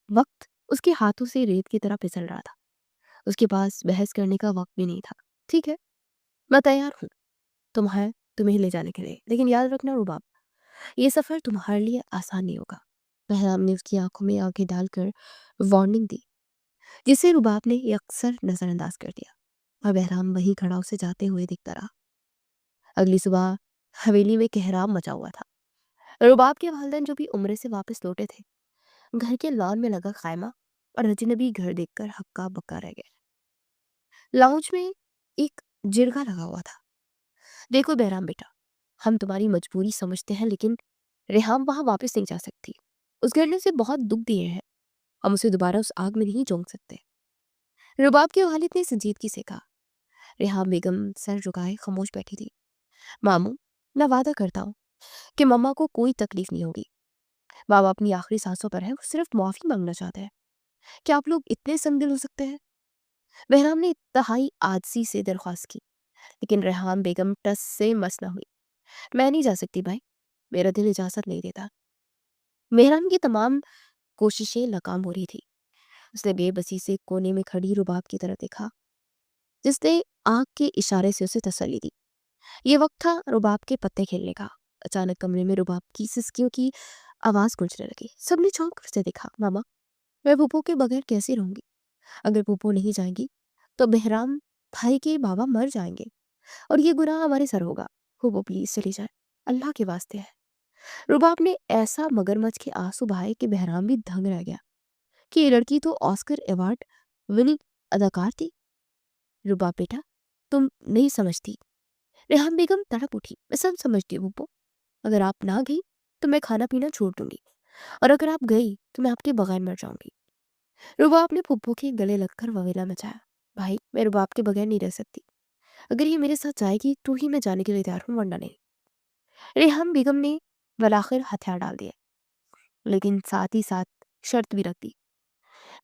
وقت اس کے ہاتھوں سے ریت کی طرح پھسل رہا تھا۔ اس کے پاس بحث کرنے کا وقت بھی نہیں تھا۔ ٹھیک ہے، میں تیار ہوں تمہیں لے جانے کے لیے، لیکن یاد رکھنا رباب، یہ سفر تمہارے لیے آسان نہیں ہوگا۔ بہرام نے اس کی آنکھوں میں آنکھیں ڈال کر وارننگ دی، جسے رباب نے اکثر نظر انداز کر دیا، اور بہرام وہیں کھڑا اسے جاتے ہوئے دیکھتا رہا۔ اگلی صبح حویلی میں کہرام مچا ہوا تھا۔ رباب کے والدین جو بھی عمرے سے واپس لوٹے تھے، گھر کے لان میں لگا خیمہ اور اجنبی گھر دیکھ کر ہکا بکا رہ گئے۔ لاؤنج میں ایک جرگا لگا ہوا تھا۔ دیکھو بہرام بیٹا، ہم تمہاری مجبوری سمجھتے ہیں، لیکن ریحام وہاں واپس نہیں جا سکتی۔ اس گھر نے اسے بہت دکھ دیے ہیں، ہم اسے دوبارہ اس آگ میں نہیں جھونک سکتے۔ رباب کے والد نے سنجیدگی سے کہا۔ ریحام بیگم سر جھکائے خاموش بیٹھی تھی۔ ماموں، میں وعدہ کرتا ہوں کہ مما کو کوئی تکلیف نہیں ہوگی۔ بابا اپنی آخری سانسوں پر ہے، وہ صرف معافی مانگنا چاہتا ہے۔ क्या आप लोग इतने संगदिल हो सकते हैं? बहराम ने इंतहाई आजिज़ी से दरख्वास्त की, लेकिन रेहान बेगम टस से मस न हुई। मैं नहीं जा सकती भाई, मेरा दिल इजाज़त नहीं देता। बहराम की तमाम कोशिशें नाकाम हो रही थी। उसने बेबसी से कोने में खड़ी रुबाब की तरफ देखा, जिसने आँख के इशारे से उसे तसल्ली दी। ये वक्त था रुबाब के पत्ते खेलने का। अचानक कमरे में रुबाब की सिसकियों की आवाज़ गूंजने लगी। सबने चौंक कर उसे देखा। मामा, मैं पुप्पो के बगैर कैसे रहूंगी? अगर पुप्पो नहीं जाएंगी तो बहराम भाई के बाबा मर जाएंगे और ये गुनाह हमारे सर होगा। पुप्पो प्लीज चली जाए, अल्लाह के वास्ते है। रुबाब ने ऐसा मगरमच्छ के आंसू बहाए कि बहराम भी दंग रह गया कि ये लड़की तो ऑस्कर अवार्ड विनिंग अदाकार थी। रुबाब बेटा, तुम नहीं समझती। रेहान बेगम तड़प उठी। मैं सब समझती हूँ पुप्पो, अगर आप ना गई तो मैं खाना पीना छोड़ दूंगी, और अगर आप गई तो मैं आपके बगैर मर जाऊंगी। रुबाब ने फुप्पो के गले लगकर ववेला मचाया। भाई, मैं रुबाब के बगैर नहीं रह सकती। अगर ये मेरे साथ जाएगी तो ही मैं जाने के लिए तैयार हूँ, वरना नहीं। रेहान बेगम ने वलाखिर हथियार डाल दिए, लेकिन साथ ही साथ शर्त भी रख दी।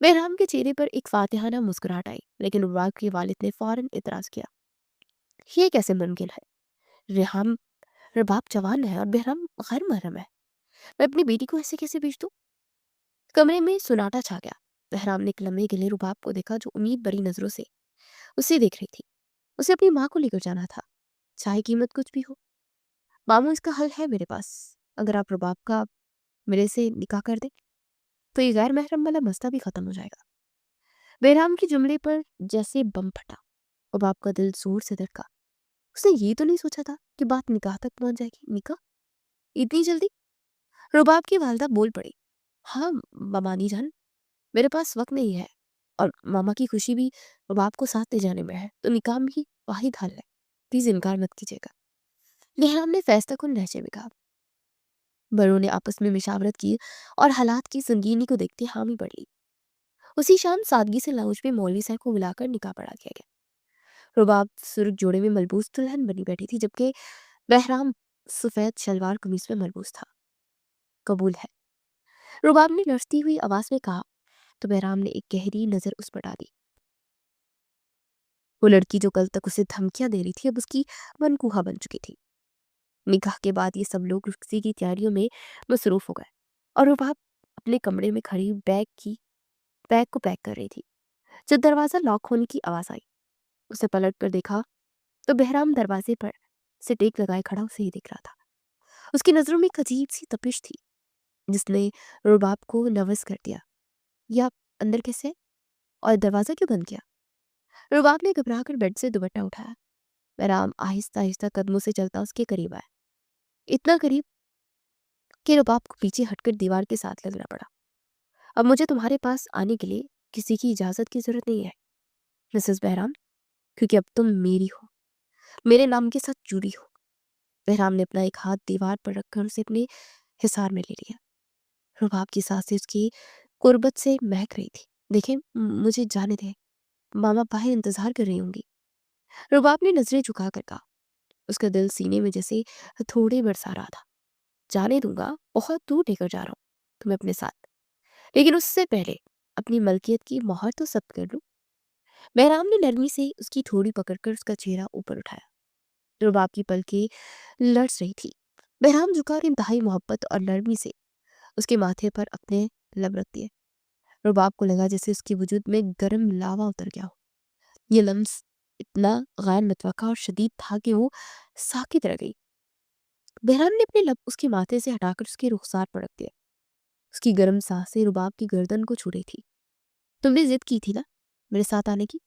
बहराम के चेहरे पर एक फातिहाना मुस्कुराहट आई, लेकिन रुबाब के वालिद ने फौरन इतराज किया। ये कैसे मुमकिन है? रेहान रुबाब जवान है और बहराम गैर महरम है। मैं अपनी बेटी को ऐसे कैसे भेज दूं? कमरे में सुनाटा छा गया। बहराम ने एक लम्हे के लिए रुबाब को देखा, जो उम्मीद भरी नजरों से उसे देख रही थी। उसे अपनी माँ को लेकर जाना था, चाहे कीमत कुछ भी हो। मामू, इसका हल है मेरे पास। अगर आप रुबाब का मेरे से निकाह कर दे तो ये गैर महरम वाला मसला भी खत्म हो जाएगा। बहराम के जुमले पर जैसे बम फटा। रुबाब का दिल जोर से धड़का। उसने ये तो नहीं सोचा था कि बात निकाह तक पहुंच जाएगी। निकाह इतनी जल्दी? रुबाब की वालदा बोल पड़ी। हाँ मामानी जान, मेरे पास वक्त नहीं है, और मामा की खुशी भी रुबाब को साथ ले जाने में है, तो निकाह भी वाहिद हल है। प्लीज इनकार मत कीजिएगा। बहराम ने फैसला कुन लहजे में कहा। बड़ों ने आपस में मिशावरत की और हालात की संगीनी को देखते हामी बढ़ ली। उसी शाम सादगी से लाउंज में मौलवी साहब को बुलाकर निकाह पढ़ा दिया गया। रुबाब सुर्ख जोड़े में मलबूस दुल्हन बनी बैठी थी, जबकि बहराम सफेद शलवार कमीज में मलबूस था। कबूल है, रुबाब ने लड़ती हुई आवाज में कहा, तो बहराम ने एक गहरी नजर उस पर डाली। वो लड़की जो कल तक उसे धमकियां दे रही थी, अब उसकी मनकूहा बन चुकी थी। निकाह के बाद ये सब लोग रुखसी की तैयारियों में मसरूफ हो गए, और रुबाब अपने कमरे में खड़ी बैग को पैक कर रही थी। जब दरवाजा लॉक होने की आवाज आई, उसे पलट कर देखा तो बहराम दरवाजे पर से टेक लगाए खड़ा उसे ही दिख रहा था। उसकी नजरों में एक अजीब सी तपिश थी, जिसने रुबाब को नर्वस कर दिया। या अंदर कैसे? और दरवाजा क्यों बंद किया? रुबाब ने घबरा कर बेड से दुपट्टा उठाया। बहराम आहिस्ता आहिस्ता कदमों से चलता उसके करीब आया, इतना करीब कि रुबाब को पीछे हटकर दीवार के साथ लगना पड़ा। अब मुझे तुम्हारे पास आने के लिए किसी की इजाजत की जरूरत नहीं है मिसेस बहराम, क्योंकि अब तुम मेरी हो, मेरे नाम के साथ जुड़ी हो। बहराम ने अपना एक हाथ दीवार पर रखकर उसे अपने हिसार में ले लिया। रुबाब की सांसें उसकी कुर्बत से महक रही थी। देखे, मुझे जाने दे, मामा बाहर इंतजार कर रही होंगी। रुबाब ने नजरें झुका कर कहा। उसका दिल सीने में जैसे थोड़े बरसा रहा था। जाने दूंगा, बहुत दूर लेकर जा रहा हूँ तुम्हें अपने साथ, लेकिन उससे पहले अपनी मलकियत की मोहर तो जब्त कर लूं। बहराम ने नरमी से उसकी ठोड़ी पकड़कर उसका चेहरा ऊपर उठाया। रुबाब की पलकें लर्ज रही थी। बहराम झुका इंतहाई मोहब्बत और नरमी से उसके माथे पर अपने लब रख दिए। रुबाब को लगा जैसे उसके वजूद में गर्म लावा उतर गया हो। ये लम्स इतना गैर मुतवक्का और शदीद था कि वो साकित रह गई। बहराम ने अपने लब उसके माथे से हटाकर उसके रुखसार पर रख दिया। उसकी गर्म सांसें रुबाब की गर्दन को छू रही थी। तुमने जिद की थी ना मेरे साथ आने की,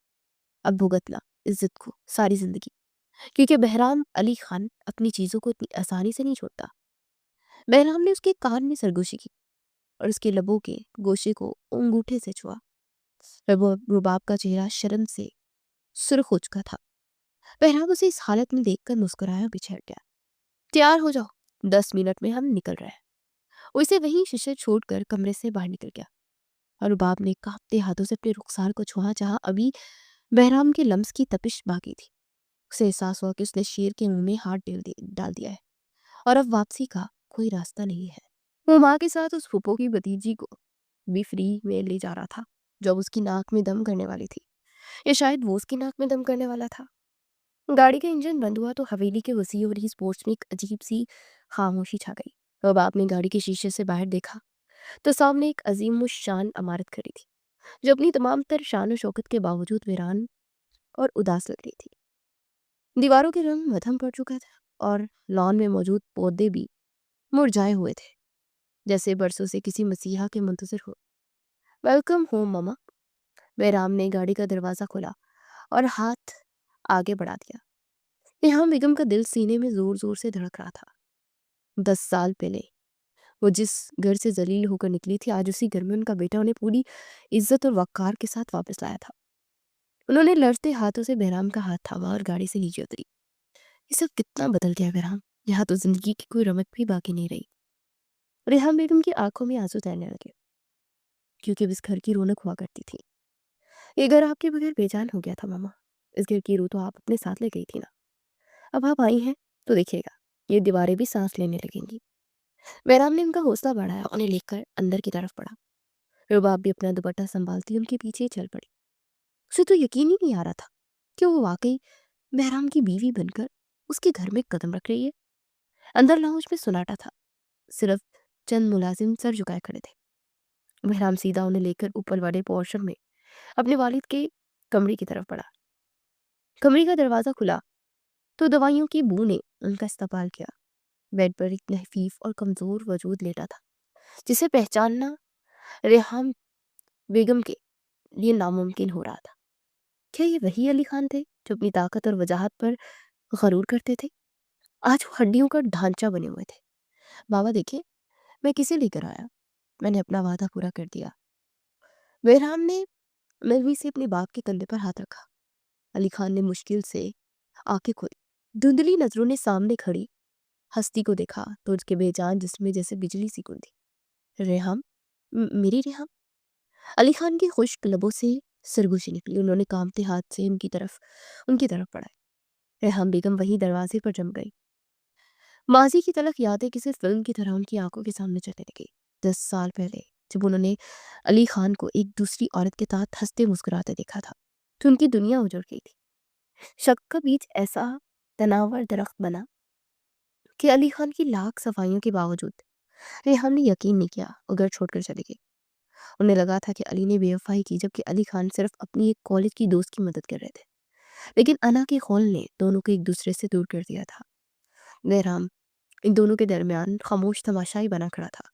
अब भुगतना इस जिद को सारी जिंदगी, क्योंकि बहराम अली खान अपनी चीजों को इतनी आसानी से नहीं छोड़ता। बहराम ने उसके कान में सरगोशी की और उसके लबों के गोशे को अंगूठे से छुआ। रुबाब का चेहरा शर्म से सुर्ख हो चुका था। बहराम उसे इस हालत में देखकर मुस्कुराया, पीछे हट गया। तैयार हो जाओ, 10 मिनट में हम निकल रहे हैं। वो इसे वहीं शीशे छोड़कर कमरे से बाहर निकल गया, और रुबाब ने कांपते हाथों से अपने रुखसार को छुआ, जहां अभी बहराम के लम्स की तपिश बाकी थी। उसे एहसास हुआ कि उसने शेर के मुंह में हाथ डाल दिया है, और अब वापसी का कोई रास्ता नहीं है। वो माँ के साथ उस फूफो की भतीजी को भी फ्री में ले जा रहा था। जो अब उसकी नाक में दम करने वाली थी, या शायद वो उसकी नाक में दम करने वाला था। गाड़ी का इंजन बंद हुआ तो हवेली के वसी और इस पोर्च में एक अजीब सी खामोशी छा गई। अब आपने गाड़ी के शीशे से बाहर देखा तो सामने एक अजीम शान इमारत खड़ी थी, जो अपनी तमाम तर शान और शौकत के बावजूद वीरान और उदास लग रही थी। दीवारों के रंग मध्यम पड़ चुका था और लॉन में मौजूद पौधे भी मुरझाए हुए थे, जैसे बरसों से किसी मसीहा के मुंतजर हो। Welcome home mama. बैराम ने गाड़ी का दरवाजा खोला और हाथ आगे बढ़ा दिया। यहाँ बेगम का दिल सीने में जोर जोर से धड़क रहा था। 10 साल पहले वो जिस घर से जलील होकर निकली थी, आज उसी घर में उनका बेटा उन्हें पूरी इज्जत और वक़ार के साथ वापस लाया था। उन्होंने लड़ते हाथों से बहराम का हाथ थामा और गाड़ी से नीचे उतरी। ये सब कितना बदल गया बहराम, यहाँ तो जिंदगी की कोई रमक भी बाकी नहीं रही। रेहान बेगम की आंखों में आंसू तैरने लगे, क्योंकि अब इस घर की रौनक हुआ करती थी। ये घर आपके बगैर बेजान हो गया था मामा। इस घर की रूह तो आप अपने साथ ले गई थी ना। अब आप आई हैं तो देखिएगा, ये दीवारें भी सांस लेने लगेंगी। बहराम ने उनका हौसला बढ़ाया, उन्हें लेकर अंदर की तरफ बढ़ा। रुबाब भी अपना दुपट्टा संभालती उनके पीछे चल पड़ी। उसे तो यकीन ही नहीं आ रहा था कि वो वाकई बहराम की बीवी बनकर उसके घर में कदम रख रही है। अंदर लाउंज में सन्नाटा था, सिर्फ चंद मुलाजिम सर झुकाए खड़े थे। बहराम सीधा उन्हें लेकर ऊपर वाले पोर्शन में अपने वालिद के कमरे की तरफ बढ़ा। कमरे का दरवाजा खुला तो दवाइयों की बू ने उनका इस्तकबाल किया। बेड पर एक लहफीफ और कमजोर वजूद लेटा था, जिसे पहचानना रेहान बेगम के लिए नामुमकिन हो रहा था। क्या ये वही अली खान थे जो अपनी ताकत और वजाहत पर गरूर करते थे? आज वो हड्डियों का ढांचा बने हुए थे। बाबा देखिए, मैं किसे लेकर आया, मैंने अपना वादा पूरा कर दिया। बहराम ने मिलवी से अपने बाप के कंधे पर हाथ रखा। अली खान ने मुश्किल से आंखें खोली। धुंधली नजरों ने सामने खड़ी हस्ती को देखा तो उसके बेजान जिस्म जैसे बिजली सी गुंदी। रेहम, मेरी रेहम। अली खान की खुश्क लबों से सरगोशी निकली। उन्होंने कांपते हाथ से उनकी तरफ बढ़ाए। रेहम बेगम वहीं दरवाजे पर जम गई। माजी की तलख यादें किसी फिल्म की तरह उनकी आंखों के सामने चलने लगी। 10 साल पहले जब उन्होंने अली खान को एक दूसरी औरत के साथ हंसते मुस्कुराते देखा था, तो उनकी दुनिया उजड़ गई थी। शक का बीज ऐसा तनावर दरख्त बना कि अली खान की लाख सफाइयों के बावजूद रेहान ने यकीन नहीं किया और घर छोड़कर चली गई। उन्हें लगा था कि अली ने बेवफाई की, जबकि अली खान सिर्फ अपनी एक कॉलेज की दोस्त की मदद कर रहे थे। लेकिन अना के खौल ने दोनों को एक दूसरे से दूर कर दिया था। बहराम इन दोनों के दरमियान खामोश तमाशाई बना खड़ा था।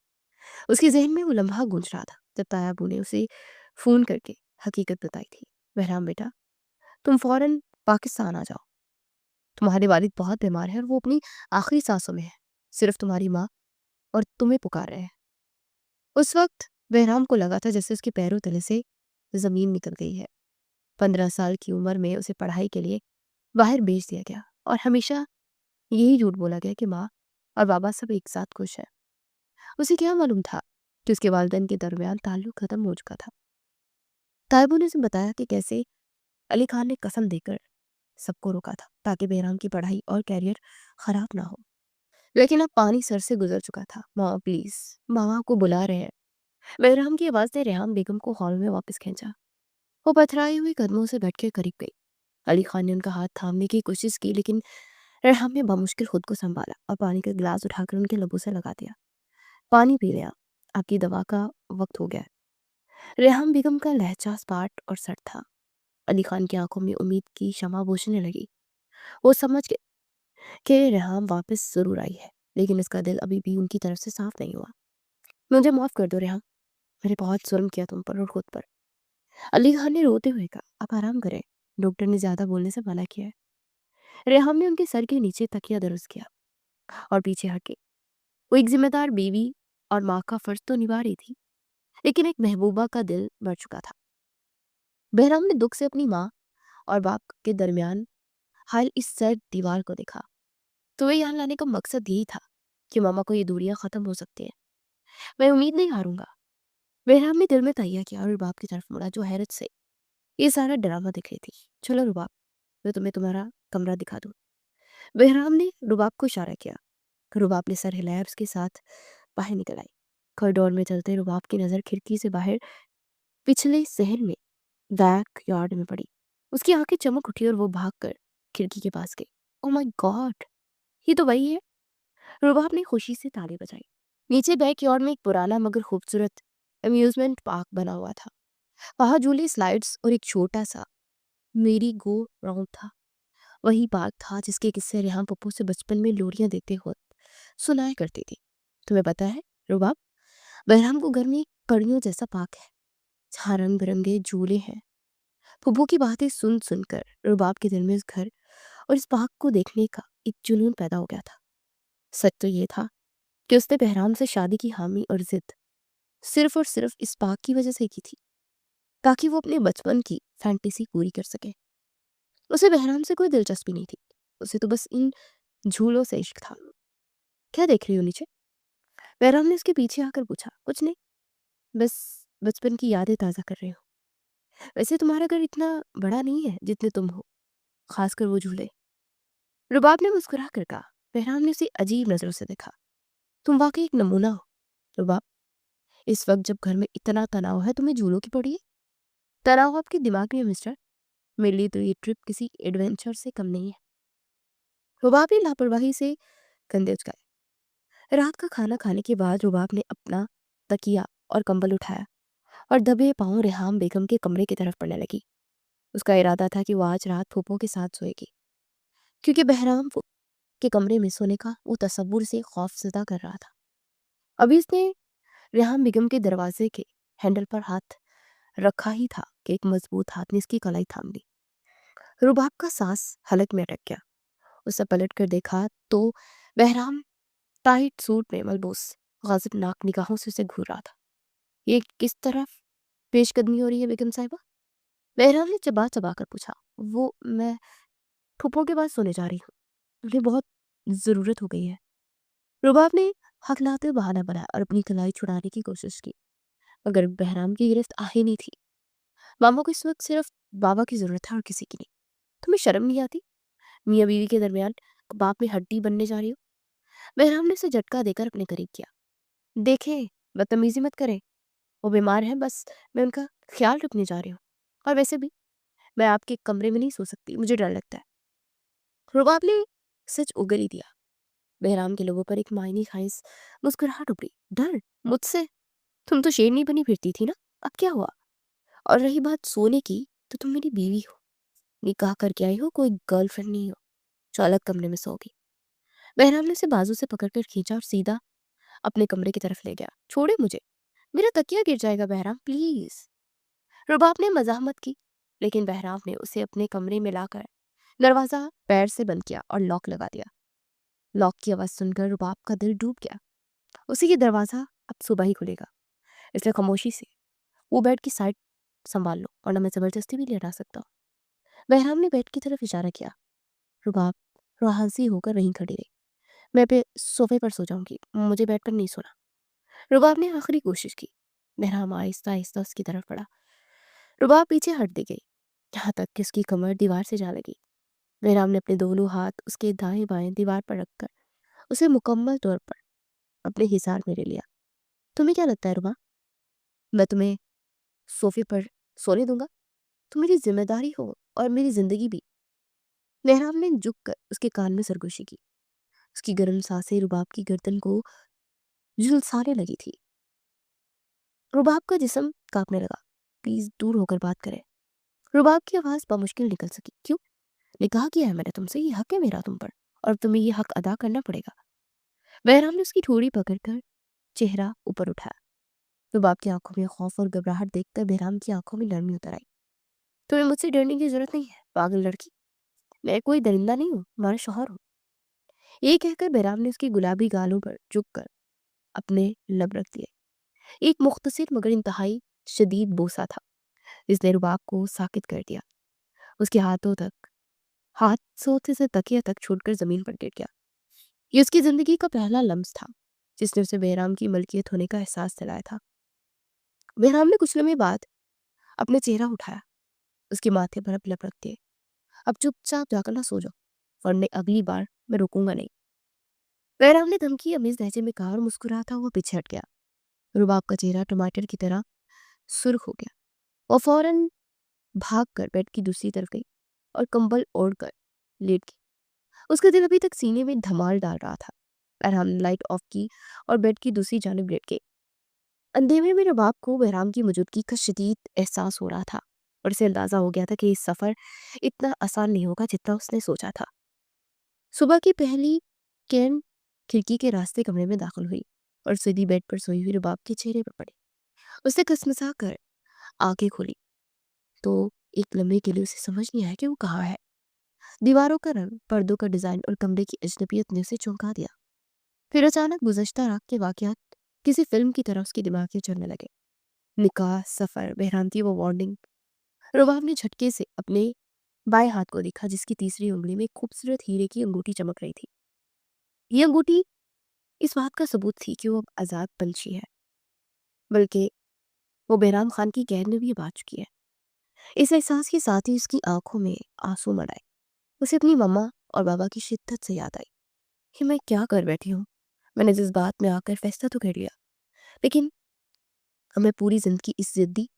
उसके जहन में वो लम्हा गूंज रहा था जब तायाबू ने उसे फ़ोन करके हकीकत बताई थी। बहराम बेटा, तुम फौरन पाकिस्तान आ जाओ। तुम्हारे वालिद बहुत बीमार है और वो अपनी आखिरी सांसों में है। सिर्फ तुम्हारी माँ और तुम्हें पुकार रहे हैं। उस वक्त बहराम को लगा था जैसे उसके पैरों तले से ज़मीन निकल गई है। 15 साल की उम्र में उसे पढ़ाई के लिए बाहर भेज दिया गया और हमेशा यही झूठ बोला गया कि माँ और बाबा सब एक साथ खुश हैं। उसे क्या मालूम था कि उसके वालिदैन के दरमियान ताल्लुक खत्म हो चुका था। ताइबू ने उसे बताया कि कैसे अली खान ने कसम देकर सबको रोका था ताकि बहराम की पढ़ाई और कैरियर खराब ना हो। लेकिन अब पानी सर से गुजर चुका था। माँ प्लीज, मामा को बुला रहे हैं। बहराम की आवाज ने रेहान बेगम को हॉल में वापस खींचा। वो पथराई हुई कदमों से बैठकर करीब गई। अली खान ने उनका हाथ थामने की कोशिश की, लेकिन रेहान ने बामुश्किल खुद को संभाला और पानी का गिलास उठाकर उनके लबों से लगा दिया। पानी पी लिया, आपकी दवा का वक्त हो गया है। रेहान बेगम का लहजा स्पाट और सट था। अली खान की आंखों में उम्मीद की शमा बुझने लगी। वो समझ गए कि रेहान वापस जरूर आई है, लेकिन उसका दिल अभी भी उनकी तरफ से साफ नहीं हुआ। मुझे माफ कर दो रेहान, मैंने बहुत जुल्म किया तुम पर और खुद पर। अली खान ने रोते हुए कहा, आप आराम करें, डॉक्टर ने ज्यादा बोलने से मना किया है। रेहान ने उनके सर के नीचे तकिया दुरुस्त किया और पीछे हट गई। वो एक जिम्मेदार बीवी और माँ का फर्ज तो निभा रही थी, लेकिन एक महबूबा का दिल मर चुका था। बहराम ने दुख से अपनी माँ और बाप के दरमियान हाल इस सर्द दीवार को देखा। तो वे यहाँ लाने का मकसद यही था कि मामा को ये दूरियां खत्म हो सकती है। मैं उम्मीद नहीं हारूंगा। बहराम ने दिल में तैयार किया और रुबाब की तरफ मुड़ा, जो हैरत से ये सारा ड्रामा देख रही थी। चलो रुबाब, मैं तुम्हें तुम्हारा कमरा दिखा दूं। बहराम ने रुबाब को इशारा किया। रुबाब ने सर हिलाया, उसके साथ बाहर निकल आई। कॉरिडोर में चलते रुबाब की नजर खिड़की से बाहर पिछले शहर में बैक यार्ड में पड़ी। उसकी आंखें चमक उठी और वो भागकर खिड़की के पास गई। ओ माय गॉड, ये तो वही है। रुबाब ने खुशी से ताली बजाई। नीचे बैक यार्ड में एक पुराना मगर खूबसूरत अम्यूजमेंट पार्क बना हुआ था। वहां झूले, स्लाइड्स और एक छोटा सा मेरी गो राउंड था। वही पार्क था जिसके किस्से रेहान पप्पू से बचपन में लोरियां देते हुए सुनाया करती थी। तुम्हें पता है रुबाब, बहराम को घर में एक परियों जैसा पार्क है जहाँ रंग बिरंगे झूले हैं। फुब्बू की बातें सुन सुनकर रुबाब के दिल में इस घर और इस पार्क को देखने का एक जुनून पैदा हो गया था। सच तो ये था कि उसने बहराम से शादी की हामी और जिद सिर्फ और सिर्फ इस पार्क की वजह से की थी, ताकि वो अपने बचपन की फैंटेसी पूरी कर सके। उसे बहराम से कोई दिलचस्पी नहीं थी, उसे तो बस इन झूलों से इश्क था। क्या देख रही हो नीचे? बहराम ने उसके पीछे आकर पूछा। कुछ नहीं, बस बचपन की यादें ताज़ा कर रही हूँ। वैसे तुम्हारा घर इतना बड़ा नहीं है जितने तुम हो, खासकर वो झूले। रुबाब ने मुस्कुरा कर कहा। बहराम ने उसे अजीब नजरों से देखा। तुम वाकई एक नमूना हो रुबाब। इस वक्त जब घर में इतना तनाव है तुम्हें झूलों की पड़ी है। तनाव आपके दिमाग में है मिस्टर। मेरे लिए तो ये ट्रिप किसी एडवेंचर से कम नहीं है। रुबाब ने लापरवाही से कंधे उचकाए। रात का खाना खाने के बाद रुबाब ने अपना तकिया और कंबल उठाया और दबे पांव रेहाम बेगम के कमरे की तरफ पड़ने लगी। उसका इरादा था कि वो आज रात फूफो के साथ सोएगी, क्योंकि बहराम के कमरे में सोने का वो तसव्वुर से खौफजदा कर रहा था। अभी उसने रेहाम बेगम के दरवाजे के हैंडल पर हाथ रखा ही था कि एक मजबूत हाथ ने इसकी कलाई थाम ली। रुबाब का सांस हलक में अटक गया। उसे पलट कर देखा तो बहराम टाइट सूट में मलबूस गाजिबनाक निगाहों से उसे घूर रहा था। ये किस तरफ पेशकदमी हो रही है बेगम साहिबा? बहराम ने चबा चबा कर पूछा। वो मैं फूफो के पास सोने जा रही हूँ, उन्हें बहुत जरूरत हो गई है। रुबाब ने हकलाते बहाना बनाया और अपनी कलाई छुड़ाने की कोशिश की, मगर बहराम की गिरफ्त आ ही नहीं थी। मामा को इस वक्त सिर्फ बाबा की जरूरत है और किसी की नहीं। तुम्हें शर्म नहीं आती? मियाँ बीवी के दरमियान बाप में हड्डी बनने जा रही हो। बहराम ने उसे झटका देकर अपने करीब किया। देखे, बदतमीजी मत करे, वो बीमार है, बस मैं उनका ख्याल रखने जा रही हूँ। और वैसे भी मैं आपके कमरे में नहीं सो सकती, मुझे डर लगता है। रुबाब ने सच उगल ही दिया। बहराम के लोगों पर एक मायने खाइस मुस्कुराहट उभरी। डर? मुझसे? तुम तो शेरनी बनी फिरती थी ना, अब क्या हुआ? और रही बात सोने की, तो तुम मेरी बीवी हो, निकाह करके आई हो, कोई गर्लफ्रेंड नहीं हो जो अलग कमरे में सोगी। बहराम ने उसे बाजू से पकड़कर खींचा और सीधा अपने कमरे की तरफ ले गया। छोड़े मुझे, मेरा तकिया गिर जाएगा बहराम, प्लीज। रुबाब ने मजामत की, लेकिन बहराम ने उसे अपने कमरे में लाकर दरवाजा पैर से बंद किया और लॉक लगा दिया। लॉक की आवाज सुनकर रुबाब का दिल डूब गया। उसे ये दरवाजा अब सुबह ही खुलेगा, इसलिए खामोशी से वो बेड की साइड संभाल लो, वरना मैं जबरदस्ती भी लेटा सकता हूँ। बहराम ने बेड की तरफ इशारा किया। रुबाब राहसी होकर वहीं खड़ी रही। मैं पे सोफे पर सो जाऊंगी, मुझे बेड पर नहीं सोना। रुबाब ने आखिरी कोशिश की। बहराम आहिस्ता आहिस्ता उसकी तरफ बढ़ा। रुबाब पीछे हट दी गई, यहाँ तक कि उसकी कमर दीवार से जा लगी। बहराम ने अपने दोनों हाथ उसके दाएं बाएं दीवार पर रखकर उसे मुकम्मल तौर पर अपने हिसार में ले लिया। तुम्हें क्या लगता है रुबा, मैं तुम्हें सोफे पर सोने दूंगा? तुम मेरी जिम्मेदारी हो और मेरी जिंदगी भी। बहराम ने झुक कर उसके कान में सरगोशी की। उसकी गर्म सांसें रुबाब की गर्दन को झुलसाने लगी थी। रुबाब का जिस्म कांपने लगा। प्लीज दूर होकर बात करें। रुबाब की आवाज बमुश्किल निकल सकी। क्यों? निकाह किया है मैंने तुमसे, ये हक है मेरा तुम पर, और तुम्हें ये हक अदा करना पड़ेगा। बहराम ने उसकी ठोड़ी पकड़कर चेहरा ऊपर उठाया। रुबाब की आंखों में खौफ और घबराहट देखकर बहराम की आंखों में नरमी उतर आई। तुम्हें मुझसे डरने की जरूरत नहीं है पागल लड़की, मैं कोई दरिंदा नहीं हूँ, तुम्हारा शौहर हूँ। ये कहकर बहराम ने उसकी गुलाबी गालों पर झुक कर अपने लब रख दिए। एक मुख्तसर मगर इंतहाई शदीद बोसा था जिसने रुबाब को साकित कर दिया। उसके हाथ सोते से तकिया तक छूटकर जमीन पर गिर गया। ये उसकी जिंदगी का पहला लम्स था जिसने उसे बहराम की मलकियत होने का एहसास दिलाया था। बहराम ने कुछ लम्हे बाद अपने चेहरा उठाया, उसके माथे पर अपने रख दिए। अब चुपचाप जाकर ना सो जाओ, वरना अगली बार मैं रुकूंगा नहीं। बहराम ने धमकी अमीज लहजे में कहा और मुस्कुराता हुआ पीछे हट गया। रुबाब का चेहरा टमाटर की तरह सुर्ख हो गया। वो फौरन भाग कर बेड की दूसरी तरफ गई और कंबल ओढ़ कर लेट गई। उसका दिल अभी तक सीने में धमाल डाल रहा था। बहराम ने लाइट ऑफ की और बेड की दूसरी जानिब लेट गई। अंधेरे में रबाब को बहराम की मौजूदगी का शदीद एहसास हो रहा था और उसे अंदाजा हो गया था कि इस सफर इतना आसान नहीं होगा जितना उसने सोचा था। सुबह की पहली किरण खिड़की के रास्ते कमरे में दाखिल हुई और सीधी बेड पर सोई हुई रबाब के चेहरे पर पड़ी। उसने कसमसा कर आंखें खोली तो एक लम्हे के लिए उसे समझ नहीं आया कि वो कहाँ है। दीवारों का रंग, पर्दों का डिजाइन और कमरे की अजनबियत ने उसे चौंका दिया। फिर अचानक गुज़श्ता रात के वाक़यात किसी फिल्म की तरह उसके दिमाग में चलने लगे। निकाह, सफ़र, बहराम की वो वार्निंग। रुबाब ने झटके से अपने बाएं हाथ को देखा जिसकी तीसरी उंगली में खूबसूरत हीरे की अंगूठी चमक रही थी। ये अंगूठी इस बात का सबूत थी कि वो अब आज़ाद पंछी है, बल्कि वो बहराम खान की कैद में भी अब आ चुकी है। इस एहसास के साथ ही उसकी आंखों में आंसू मर आए। उसे अपनी मम्मा और बाबा की शिद्दत से याद आई कि मैं क्या कर बैठी हूँ। मैंने जिस बात में आकर फैसला तो कर लिया, लेकिन अब मैं पूरी जिंदगी इस जिद्दी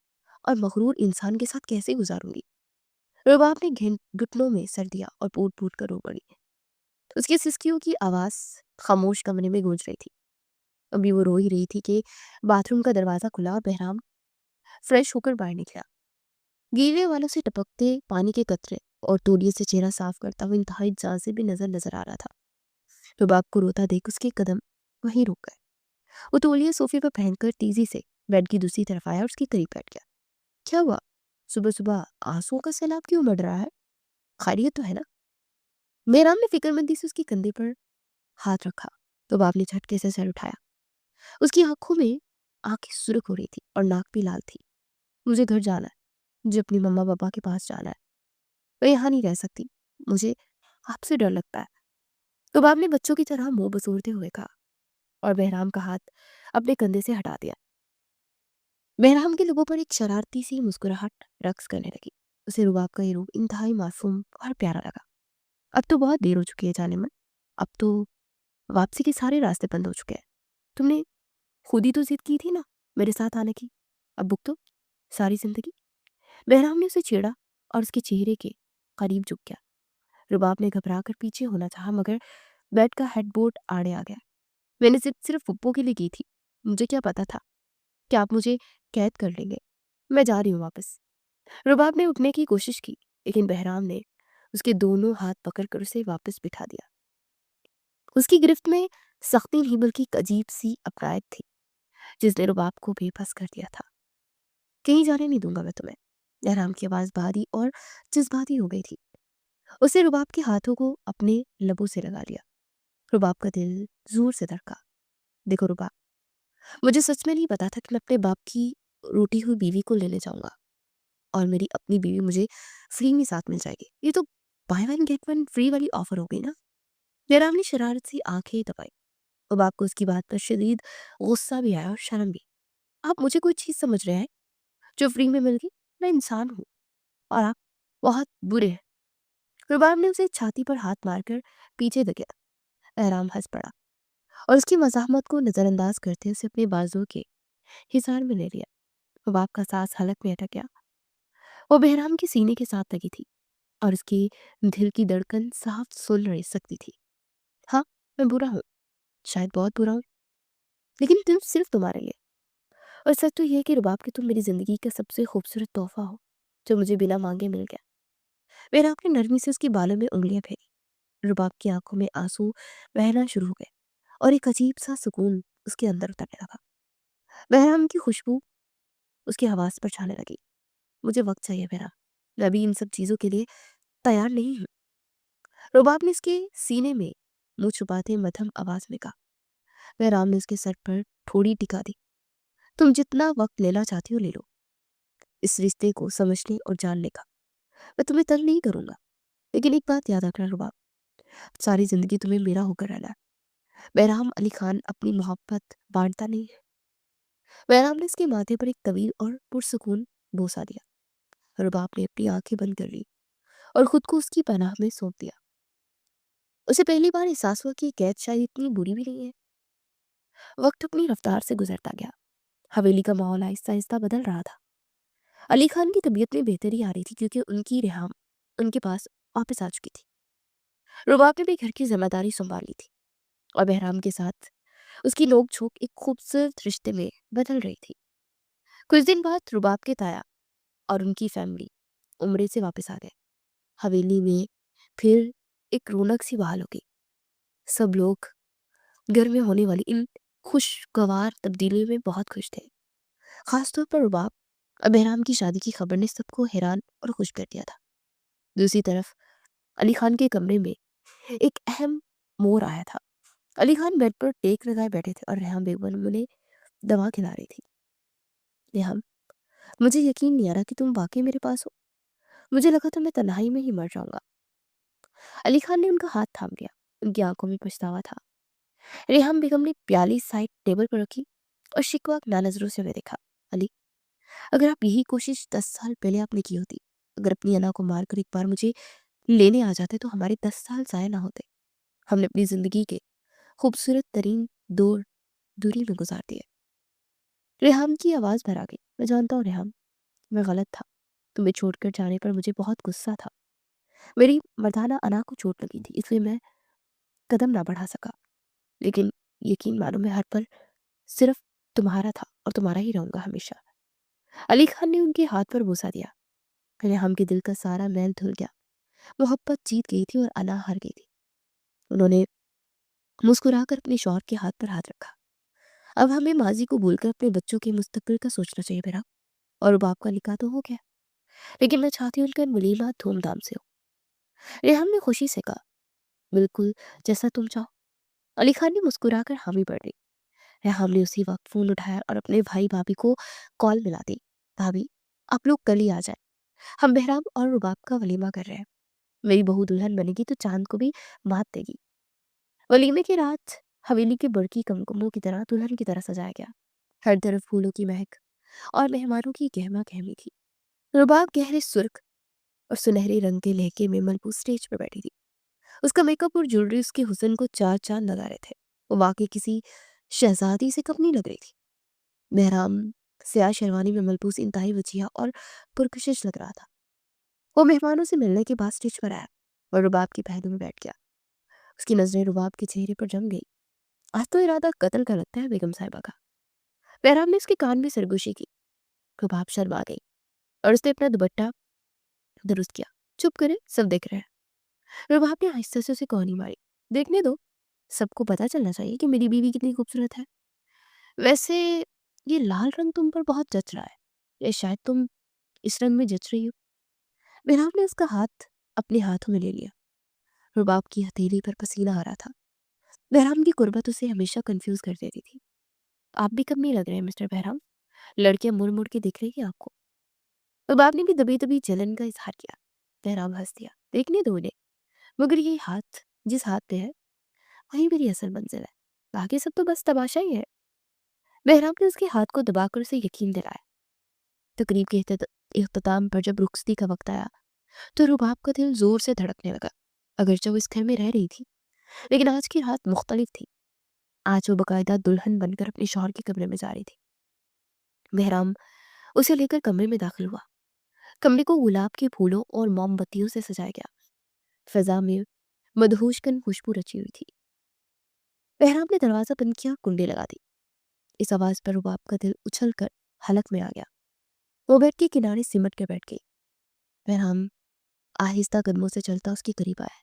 और मगरूर इंसान के साथ कैसे गुजारूंगी। रुबाब ने घुटनों में सर दिया और फूट फूट कर रो पड़ी। उसकी सिसकियों की आवाज खामोश कमरे में गूंज रही थी। अभी वो रो ही रही थी कि बाथरूम का दरवाजा खुला और बहराम फ्रेश होकर बाहर निकला। गीले वालों से टपकते पानी के कतरे और तौलिए से चेहरा साफ करता हुआ इंतहाई जान से भी नजर आ रहा था। रुबाब को रोता देख उसके कदम वहीं रुक गए। वो तौलिया सोफे पर पहनकर तेजी से बेड की दूसरी तरफ आया और उसके करीब बैठ गया। क्या हुआ? सुबह सुबह आंसुओं का सैलाब क्यों बढ़ रहा है? खैरियत तो है ना? मेहराम ने फिक्रमंदी से उसके कंधे पर हाथ रखा तो बाप ने झटके से सर उठाया। उसकी आंखों में आंखें सुर्ख हो रही थी और नाक भी लाल थी। मुझे घर जाना है। मुझे अपनी मम्मा पापा के पास जाना है। मैं यहाँ नहीं रह सकती। मुझे आपसे डर लगता है। तो बाप ने बच्चों की तरह मुंह बसोरते हुए कहा और बहराम का हाथ अपने कंधे से हटा दिया। बहराम के लोगों पर एक शरारती सी मुस्कुराहट रक्स करने लगी। उसे रुबाब का ये रूप इंतहाई मासूम और प्यारा लगा। अब तो बहुत देर हो चुकी है जाने में। अब तो वापसी के सारे रास्ते बंद हो चुके हैं। तुमने खुद ही तो जिद की थी ना मेरे साथ आने की। अब भुगतो सारी जिंदगी। बहराम ने उसे छेड़ा और उसके चेहरे के करीब झुक गया। रुबाब ने घबरा कर पीछे होना चाहा मगर बेड का हेडबोर्ड आड़े आ गया। मैंने जिद सिर्फ पप्पो के लिए की थी। मुझे क्या पता था कि आप मुझे कैद कर लेंगे। मैं जा रही हूँ वापस। रुबाब ने उठने की कोशिश की लेकिन बहराम ने उसके दोनों हाथ पकड़कर उसे वापस बिठा दिया। उसकी गिरफ्त में सख्ती नहीं बल्कि एक अजीब सी अपराध थी जिसने रुबाब को बेबस कर दिया था। कहीं जाने नहीं दूंगा मैं तुम्हें। बहराम की आवाज भारी और जज्बाती हो गई थी। उसे रुबाब के हाथों को अपने लबों से लगा लिया। रुबाब का दिल जोर से धड़का। देखो रुबाब, मुझे सच में नहीं पता था कि मैं अपने बाप की रूठी हुई बीवी को लेने जाऊंगा और मेरी अपनी बीवी मुझे फ्री में साथ मिल जाएगी। ये तो by one get one free वाली ऑफर हो गई ना। जयराम ने शरारत से आंखें दबाई। रुबाब को उसकी बात पर शदीद गुस्सा भी आया और शर्म भी। आप मुझे कोई चीज समझ रहे हैं जो फ्री में मिल गई? मैं इंसान हूँ और आप बहुत बुरे हैं। रुबाब ने उसे छाती पर हाथ मारकर पीछे धकेला। एहराम हंस पड़ा और उसकी मज़ाहमत को नजरअंदाज करते उसे अपने बाजुओं के हिसार में ले लिया। रुबाब का सांस हलक में अटक गया। वो बहराम के सीने के साथ लगी थी और उसकी दिल की धड़कन साफ सुन रही सकती थी। हाँ, मैं बुरा हूँ, शायद बहुत बुरा हूँ, लेकिन तुम सिर्फ तुम्हारे लिए। और सच तो यह है कि रुबाब कि तुम मेरी जिंदगी का सबसे खूबसूरत तोहफा हो जो मुझे बिना मांगे मिल गया। बहराम ने नरमी से उसके बालों में उंगलियां फेरी। रुबाब की आंखों में आंसू बहना शुरू हो गए और एक अजीब सा सुकून उसके अंदर उतरने लगा। बहराम की खुशबू उसकी आवाज पर छाने लगी। मुझे वक्त चाहिए बहराम, मैं अभी इन सब चीजों के लिए तैयार नहीं हूँ। रुबाब ने इसके सीने में मुंह छुपाते मध्यम आवाज में कहा। बहराम ने उसके सर पर थोड़ी टिका दी। तुम जितना वक्त लेना चाहती हो ले लो इस रिश्ते को समझने और जानने का। मैं तुम्हें तंग नहीं करूंगा, लेकिन एक बात याद रखना रुबाब, सारी जिंदगी तुम्हें मेरा होकर रहना है। बहराम अली खान अपनी मोहब्बत बांटता नहीं है। बहराम ने इसके माथे पर एक तवील और पुरसुकून बोसा दिया। रुबाब ने अपनी आंखें बंद कर ली और खुद को उसकी पनाह में सौंप दिया। उसे पहली बार एहसास हुआ कि कैद शायद इतनी बुरी भी नहीं है। वक्त अपनी रफ्तार से गुजरता गया। हवेली का माहौल आहिस्ता आहिस्ता बदल रहा था। علی خان کی طبیعت میں بہتری آ رہی تھی کیونکہ ان کی ریحام ان کے پاس واپس آ چکی تھی۔ رباب نے بھی گھر کی ذمہ داری سنبھال لی تھی اور بہرام کے ساتھ اس کی نوک جھوک ایک خوبصورت رشتے میں بدل رہی تھی۔ کچھ دن بعد رباب کے تایا اور ان کی فیملی عمرے سے واپس آ گئے۔ حویلی میں پھر ایک رونق سی بحال ہو گئی۔ سب لوگ گھر میں ہونے والی ان خوشگوار تبدیلیوں میں بہت خوش تھے، خاص طور پر رباب اور بہرام کی شادی کی خبر نے سب کو حیران اور خوش کر دیا تھا۔ دوسری طرف علی خان کے کمرے میں ایک اہم مور آیا تھا۔ علی خان بیڈ پر ٹیک لگائے بیٹھے تھے اور ریحام بیگم انہیں دوا کھلا رہی تھی۔ ریحام، مجھے یقین نہیں آ رہا کہ تم واقعی میرے پاس ہو، مجھے لگا تو میں تنہائی میں ہی مر جاؤں گا۔ علی خان نے ان کا ہاتھ تھام لیا، ان کی آنکھوں میں پچھتاوا تھا۔ ریحام بیگم نے پیالی سائڈ ٹیبل پر رکھی اور شکوہ نظروں سے ہمیں دیکھا۔ علی، اگر آپ یہی کوشش 10 سال پہلے آپ نے کی ہوتی، اگر اپنی انا کو مار کر ایک بار مجھے لینے آ جاتے تو ہمارے 10 سال ضائع نہ ہوتے۔ ہم نے اپنی زندگی کے خوبصورت ترین دور دوری میں گزار دیے۔ ریحام کی آواز بھر آ گئی۔ میں جانتا ہوں ریحام، میں غلط تھا، تمہیں چھوڑ کر جانے پر مجھے بہت غصہ تھا۔ میری مردانہ انا کو چوٹ لگی تھی، اس لیے میں قدم نہ بڑھا سکا، لیکن یقین مانو میں ہر پل صرف تمہارا تھا اور تمہارا ہی رہوں گا ہمیشہ۔ علی خان نے ان کے ہاتھ پر بوسہ دیا۔ ریحام کے دل کا سارا میل دھل گیا۔ محبت جیت گئی تھی اور انا ہار گئی تھی۔ انہوں نے مسکرا کر اپنے شوہر کے ہاتھ پر ہاتھ رکھا۔ اب ہمیں ماضی کو بھول کر اپنے بچوں کے مستقبل کا سوچنا چاہیے میرا، اور رباب کا نکاح تو ہو گیا، لیکن میں چاہتی ہوں ان کا ولیمہ دھوم دھام سے ہو۔ ریحام نے خوشی سے کہا، بالکل جیسا تم چاہو۔ علی خان نے مسکرا کر حامی بڑھ دی۔ ریحام نے اسی وقت فون اٹھایا اور اپنے بھائی بھابھی کو کال ملا دی۔ بھابھی، آپ لوگ کل ہی آ جائیں، ہم بہرام اور رباب کا ولیمہ کر رہے ہیں۔ میری بہو دلہن بنے گی تو چاند کو بھی مات دے گی۔ ولیمے کی رات حویلی کے برقی کمکموں کی طرح دلہن کی طرح سجایا گیا۔ ہر طرف پھولوں کی مہک اور مہمانوں کی گہما گہمی تھی۔ رباب گہرے سرخ اور سنہرے رنگ کے لہکے میں ملبوس اسٹیج پر بیٹھی تھی۔ اس کا میک اپ اور جویلری اس کے حسن کو چار چاند لگا رہے تھے۔ وہ واقعی کسی شہزادی سے کم نہیں لگ رہی تھی۔ بہرام سیاہ شیروانی میں ملبوس انتہائی وجیہ اور پرکشش لگ رہا تھا۔ وہ مہمانوں سے ملنے کے بعد اسٹیج پر آیا اور رباب کی پہلو میں بیٹھ گیا۔ اس کی نظریں رباب کے چہرے پر جم گئی۔ آج تو ارادہ قتل کا لگتا ہے بیگم صاحبہ کا۔ بہرام نے اس کے کان میں سرگوشی کی۔ رباب شرما گئی اور اس نے اپنا دوپٹہ درست کیا۔ چپ کرے، سب دیکھ رہے ہیں۔ رباب نے آہستہ سے اسے کہانی ماری۔ دیکھنے دو، سب کو پتا چلنا چاہیے کہ میری بیوی کتنی خوبصورت ہے۔ ویسے یہ لال رنگ تم پر بہت جچ رہا ہے، یا شاید تم اس رنگ میں جچ رہی ہو۔ بہرام نے اس کا ہاتھ اپنے ہاتھوں میں لے لیا۔ رباب کی ہتھیلی پر پسینہ آ رہا تھا۔ بہرام کی قربت اسے ہمیشہ کنفیوز کر دیتی تھی۔ آپ بھی کم نہیں لگ رہے ہیں مسٹر بہرام، لڑکیاں مڑ مڑ کے دیکھ رہی ہیں آپ کو۔ رباب نے بھی دبی دبی جلن کا اظہار کیا۔ بہرام ہنس دیا۔ دیکھنے دو انہیں، مگر یہ ہاتھ جس ہاتھ پہ ہے وہی میری اصل منزل ہے، باقی سب تو بس تماشا ہی ہے۔ بہرام نے اس کے ہاتھ کو دبا کر اسے یقین دلایا۔ تقریب کے اختتام پر جب رخصتی کا وقت آیا تو رباب کا دل زور سے دھڑکنے لگا۔ اگرچہ وہ اس گھر میں رہ رہی تھی، لیکن آج کی رات مختلف تھی۔ آج وہ باقاعدہ دلہن بن کر اپنے شوہر کے کمرے میں جا رہی تھی۔ بہرام اسے لے کر کمرے میں داخل ہوا۔ کمرے کو گلاب کے پھولوں اور موم بتیوں سے سجایا گیا۔ فضا میں مدہوش کن خوشبو رچی ہوئی تھی۔ بہرام نے دروازہ بند کیا، کنڈی لگا دی۔ اس آواز پر رباب کا دل اچھل کر حلق میں آ گیا۔ وہ بیڈ کے کنارے سمٹ کر بیٹھ گئی۔ بہرام آہستہ قدموں سے چلتا اس کے قریب آیا۔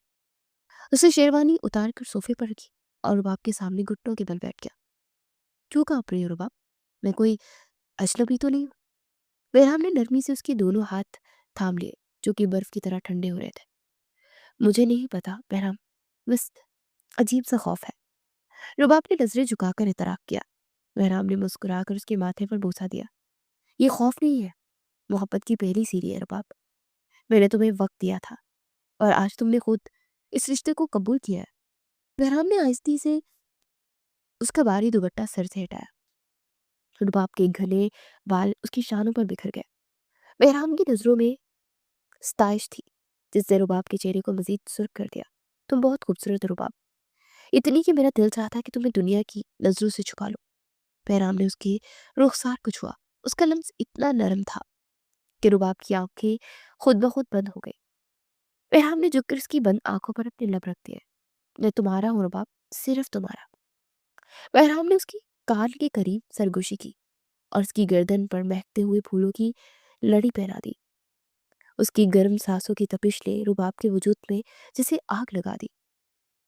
اسے شیروانی اتار کر صوفے پر رکھی اور رباب کے سامنے گھٹنوں کے بل بیٹھ گیا۔ کیوں کانپ رہی ہو رباب؟ میں کوئی اجنبی تو نہیں ہوں؟ بہرام نے نرمی سے اس کے دونوں ہاتھ تھام لیے جو کہ برف کی طرح ٹھنڈے ہو رہے تھے۔ مجھے نہیں پتا بہرام، بس عجیب سا خوف ہے۔ رباب نے نظریں جھکا کر اعتراف کیا۔ بہرام نے مسکرا کر اس کے ماتھے پر بوسہ دیا۔ یہ خوف نہیں ہے، محبت کی پہلی سیڑھی ہے رباب۔ میں نے تمہیں وقت دیا تھا اور آج تم نے خود اس رشتے کو قبول کیا ہے۔ بہرام نے آہستی سے اس کا بھاری دوپٹہ سر سے ہٹایا۔ رباب کے گھنے بال اس کی شانوں پر بکھر گئے۔ بہرام کی نظروں میں ستائش تھی جس نے رباب کے چہرے کو مزید سرخ کر دیا۔ تم بہت خوبصورت ہو رباب، اتنی کہ میرا دل چاہتا ہے کہ تمہیں دنیا کی نظروں سے چھپا لو۔ بہرام نے اس کے رخسار کو چھوا۔ اس کا لمس اتنا نرم تھا کہ رباب کی آنکھیں خود بخود بند ہو گئی۔ بہرام نے جھک کر اس کی بند آنکھوں پر اپنے لب رکھ دیے۔ میں تمہارا ہوں رباب، صرف تمہارا۔ بہرام نے اس کی کان کے قریب سرگوشی کی اور اس کی گردن پر مہکتے ہوئے پھولوں کی لڑی پہنا دی۔ اس کی گرم سانسوں کی تپش نے رباب کے وجود میں جسے آگ لگا دی۔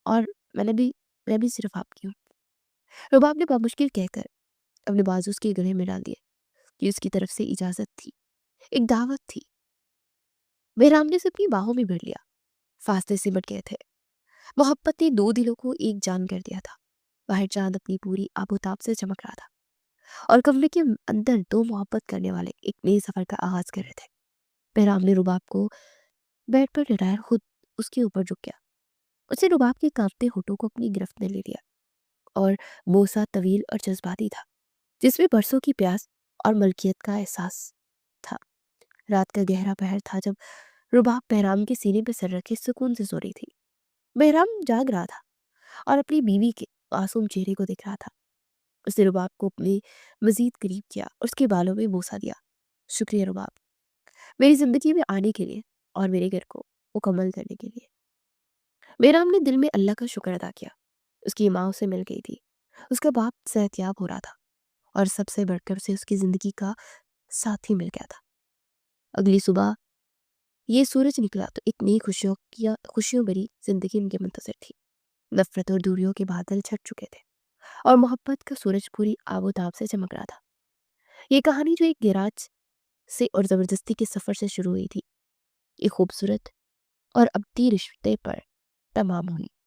اور میں بھی صرف آپ کی ہوں، رباب نے بامشکل کہہ کر اپنے بازو اس کے گلے میں ڈال دیے۔ یہ اس کی طرف سے اجازت تھی، ایک دعوت تھی۔ بہرام نے اسے اپنی باہوں میں بھر لیا۔ فاصلے سمٹ گئے تھے۔ محبت نے دو دلوں کو ایک جان کر دیا تھا۔ باہر چاند اپنی پوری آب و تاب سے چمک رہا تھا اور کمرے کے اندر دو محبت کرنے والے ایک نئے سفر کا آغاز کر رہے تھے۔ بہرام نے رباب کو بیڈ پر لٹایا، خود اس کے اوپر جھک گیا۔ اسے رباب کے کانپتے ہونٹوں کو اپنی گرفت میں لے لیا اور بوسہ طویل اور جذباتی تھا جس میں برسوں کی پیاس اور ملکیت کا احساس تھا۔ رات کا گہرا پہر تھا جب رباب بہرام کے سینے پہ سر رکھے سکون سے سو رہی تھی۔ بہرام جاگ رہا تھا اور اپنی بیوی کے معصوم چہرے کو دیکھ رہا تھا۔ اس نے رباب کو اپنے مزید قریب کیا اور اس کے بالوں میں بوسہ دیا۔ شکریہ رباب، میری زندگی میں آنے کے لیے اور میرے گھر کو مکمل کرنے کے لیے۔ بہرام نے دل میں اللہ کا شکر ادا کیا۔ اس کی ماں اسے مل گئی تھی، اس کا باپ صحت یاب ہو رہا تھا اور سب سے بڑھ کر اسے اس کی زندگی کا ساتھی مل گیا تھا۔ اگلی صبح یہ سورج نکلا تو ایک نئی خوشیوں بھری زندگی ان کے منتظر تھی۔ نفرت اور دوریوں کے بادل چھٹ چکے تھے اور محبت کا سورج پوری آب و تاب سے چمک رہا تھا۔ یہ کہانی جو ایک گیراج سے اور زبردستی کے سفر سے شروع ہوئی تھی، ایک خوبصورت اور ابدی رشتے پر تمام ہوئی۔